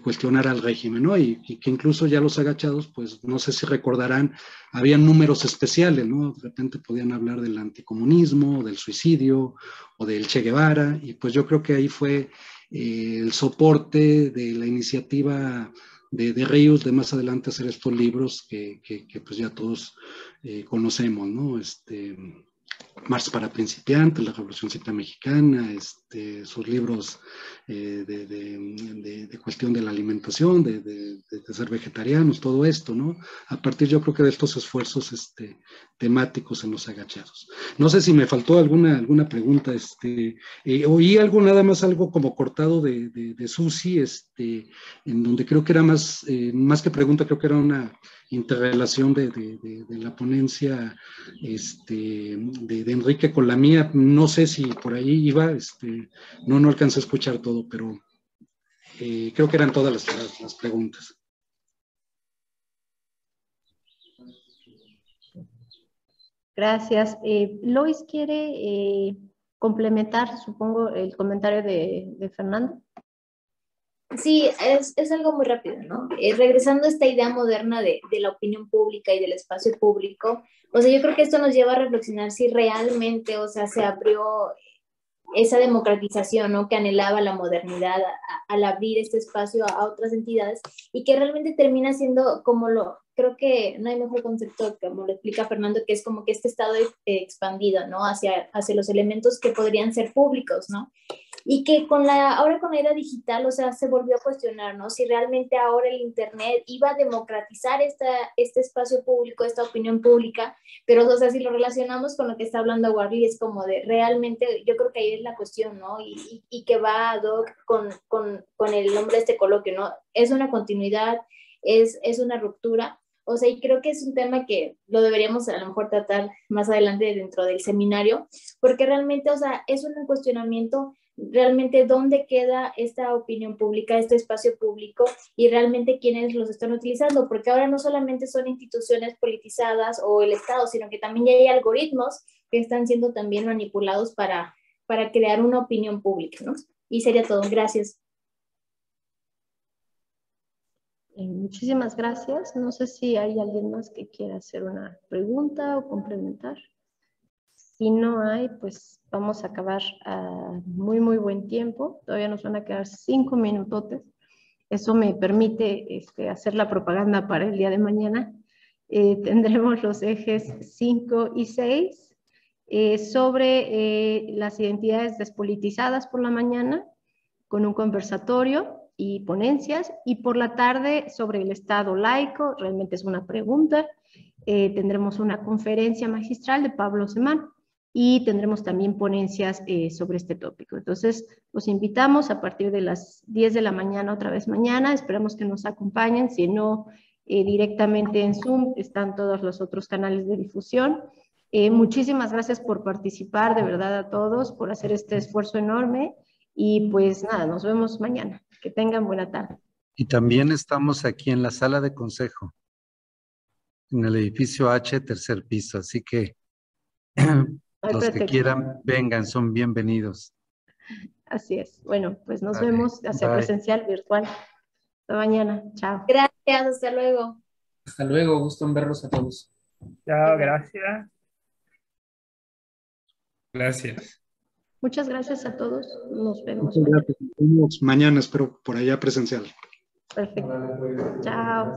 Speaker 6: cuestionar al régimen, ¿no? Y que incluso ya los agachados, pues no sé si recordarán, habían números especiales, ¿no? De repente podían hablar del anticomunismo, del suicidio o del Che Guevara, y pues yo creo que ahí fue el soporte de la iniciativa de Ríos de más adelante hacer estos libros que pues ya todos conocemos, ¿no? Marx para principiantes, la Revolucioncita Mexicana, sus libros de cuestión de la alimentación, de ser vegetarianos, todo esto, ¿no? A partir yo creo que de estos esfuerzos temáticos en los agachados. No sé si me faltó alguna pregunta, oí algo, nada más algo como cortado de Susi, en donde creo que era más que pregunta, creo que era una interrelación de la ponencia de Enrique con la mía. No sé si por ahí iba, no alcancé a escuchar todo, pero creo que eran todas las preguntas.
Speaker 1: Gracias. Lois quiere complementar, supongo, el comentario de Fernando.
Speaker 4: Sí, es algo muy rápido, ¿no? Regresando a esta idea moderna de la opinión pública y del espacio público, o sea, yo creo que esto nos lleva a reflexionar si realmente, o sea, se abrió esa democratización, ¿no? Que anhelaba la modernidad al abrir este espacio a otras entidades, y que realmente termina siendo creo que no hay mejor concepto, como lo explica Fernando, que es como que este estado expandido, ¿no? Hacia los elementos que podrían ser públicos, ¿no? Y que ahora con la era digital, o sea, se volvió a cuestionar, ¿no? Si realmente ahora el Internet iba a democratizar este espacio público, esta opinión pública, pero, o sea, si lo relacionamos con lo que está hablando Warley, es como de realmente, yo creo que ahí es la cuestión, ¿no? Y que va ad hoc con el nombre de este coloquio, ¿no? Es una continuidad, es una ruptura. O sea, y creo que es un tema que lo deberíamos a lo mejor tratar más adelante dentro del seminario, porque realmente, o sea, es un cuestionamiento realmente dónde queda esta opinión pública, este espacio público, y realmente quiénes los están utilizando, porque ahora no solamente son instituciones politizadas o el Estado, sino que también ya hay algoritmos que están siendo también manipulados para crear una opinión pública, ¿no? Y sería todo. Gracias.
Speaker 1: Muchísimas gracias. No sé si hay alguien más que quiera hacer una pregunta o complementar. Si no hay, pues vamos a acabar a muy buen tiempo. Todavía nos van a quedar 5 minutotes. Eso me permite hacer la propaganda para el día de mañana. Tendremos los ejes 5 y 6 sobre las identidades despolitizadas por la mañana, con un conversatorio y ponencias, y por la tarde sobre el Estado laico. Realmente es una pregunta. Tendremos una conferencia magistral de Pablo Semán, y tendremos también ponencias sobre este tópico. Entonces, los invitamos a partir de las 10 de la mañana, otra vez mañana. Esperamos que nos acompañen. Si no, directamente en Zoom están todos los otros canales de difusión. Muchísimas gracias por participar, de verdad, a todos, por hacer este esfuerzo enorme. Y pues nada, nos vemos mañana. Que tengan buena tarde.
Speaker 8: Y también estamos aquí en la sala de consejo, en el edificio H, tercer piso, así que
Speaker 6: Los que quieran, vengan, son bienvenidos.
Speaker 1: Así es. Bueno, pues nos
Speaker 6: Vale.
Speaker 1: vemos, ya sea
Speaker 6: Bye.
Speaker 1: presencial, virtual. Hasta mañana. Chao.
Speaker 4: Gracias, hasta luego.
Speaker 5: Hasta luego, gusto en verlos a todos.
Speaker 3: Chao, gracias.
Speaker 2: Gracias.
Speaker 1: Muchas gracias a todos. Nos vemos.
Speaker 6: Muchas gracias. Nos vemos mañana, espero por allá presencial.
Speaker 1: Perfecto. Chao.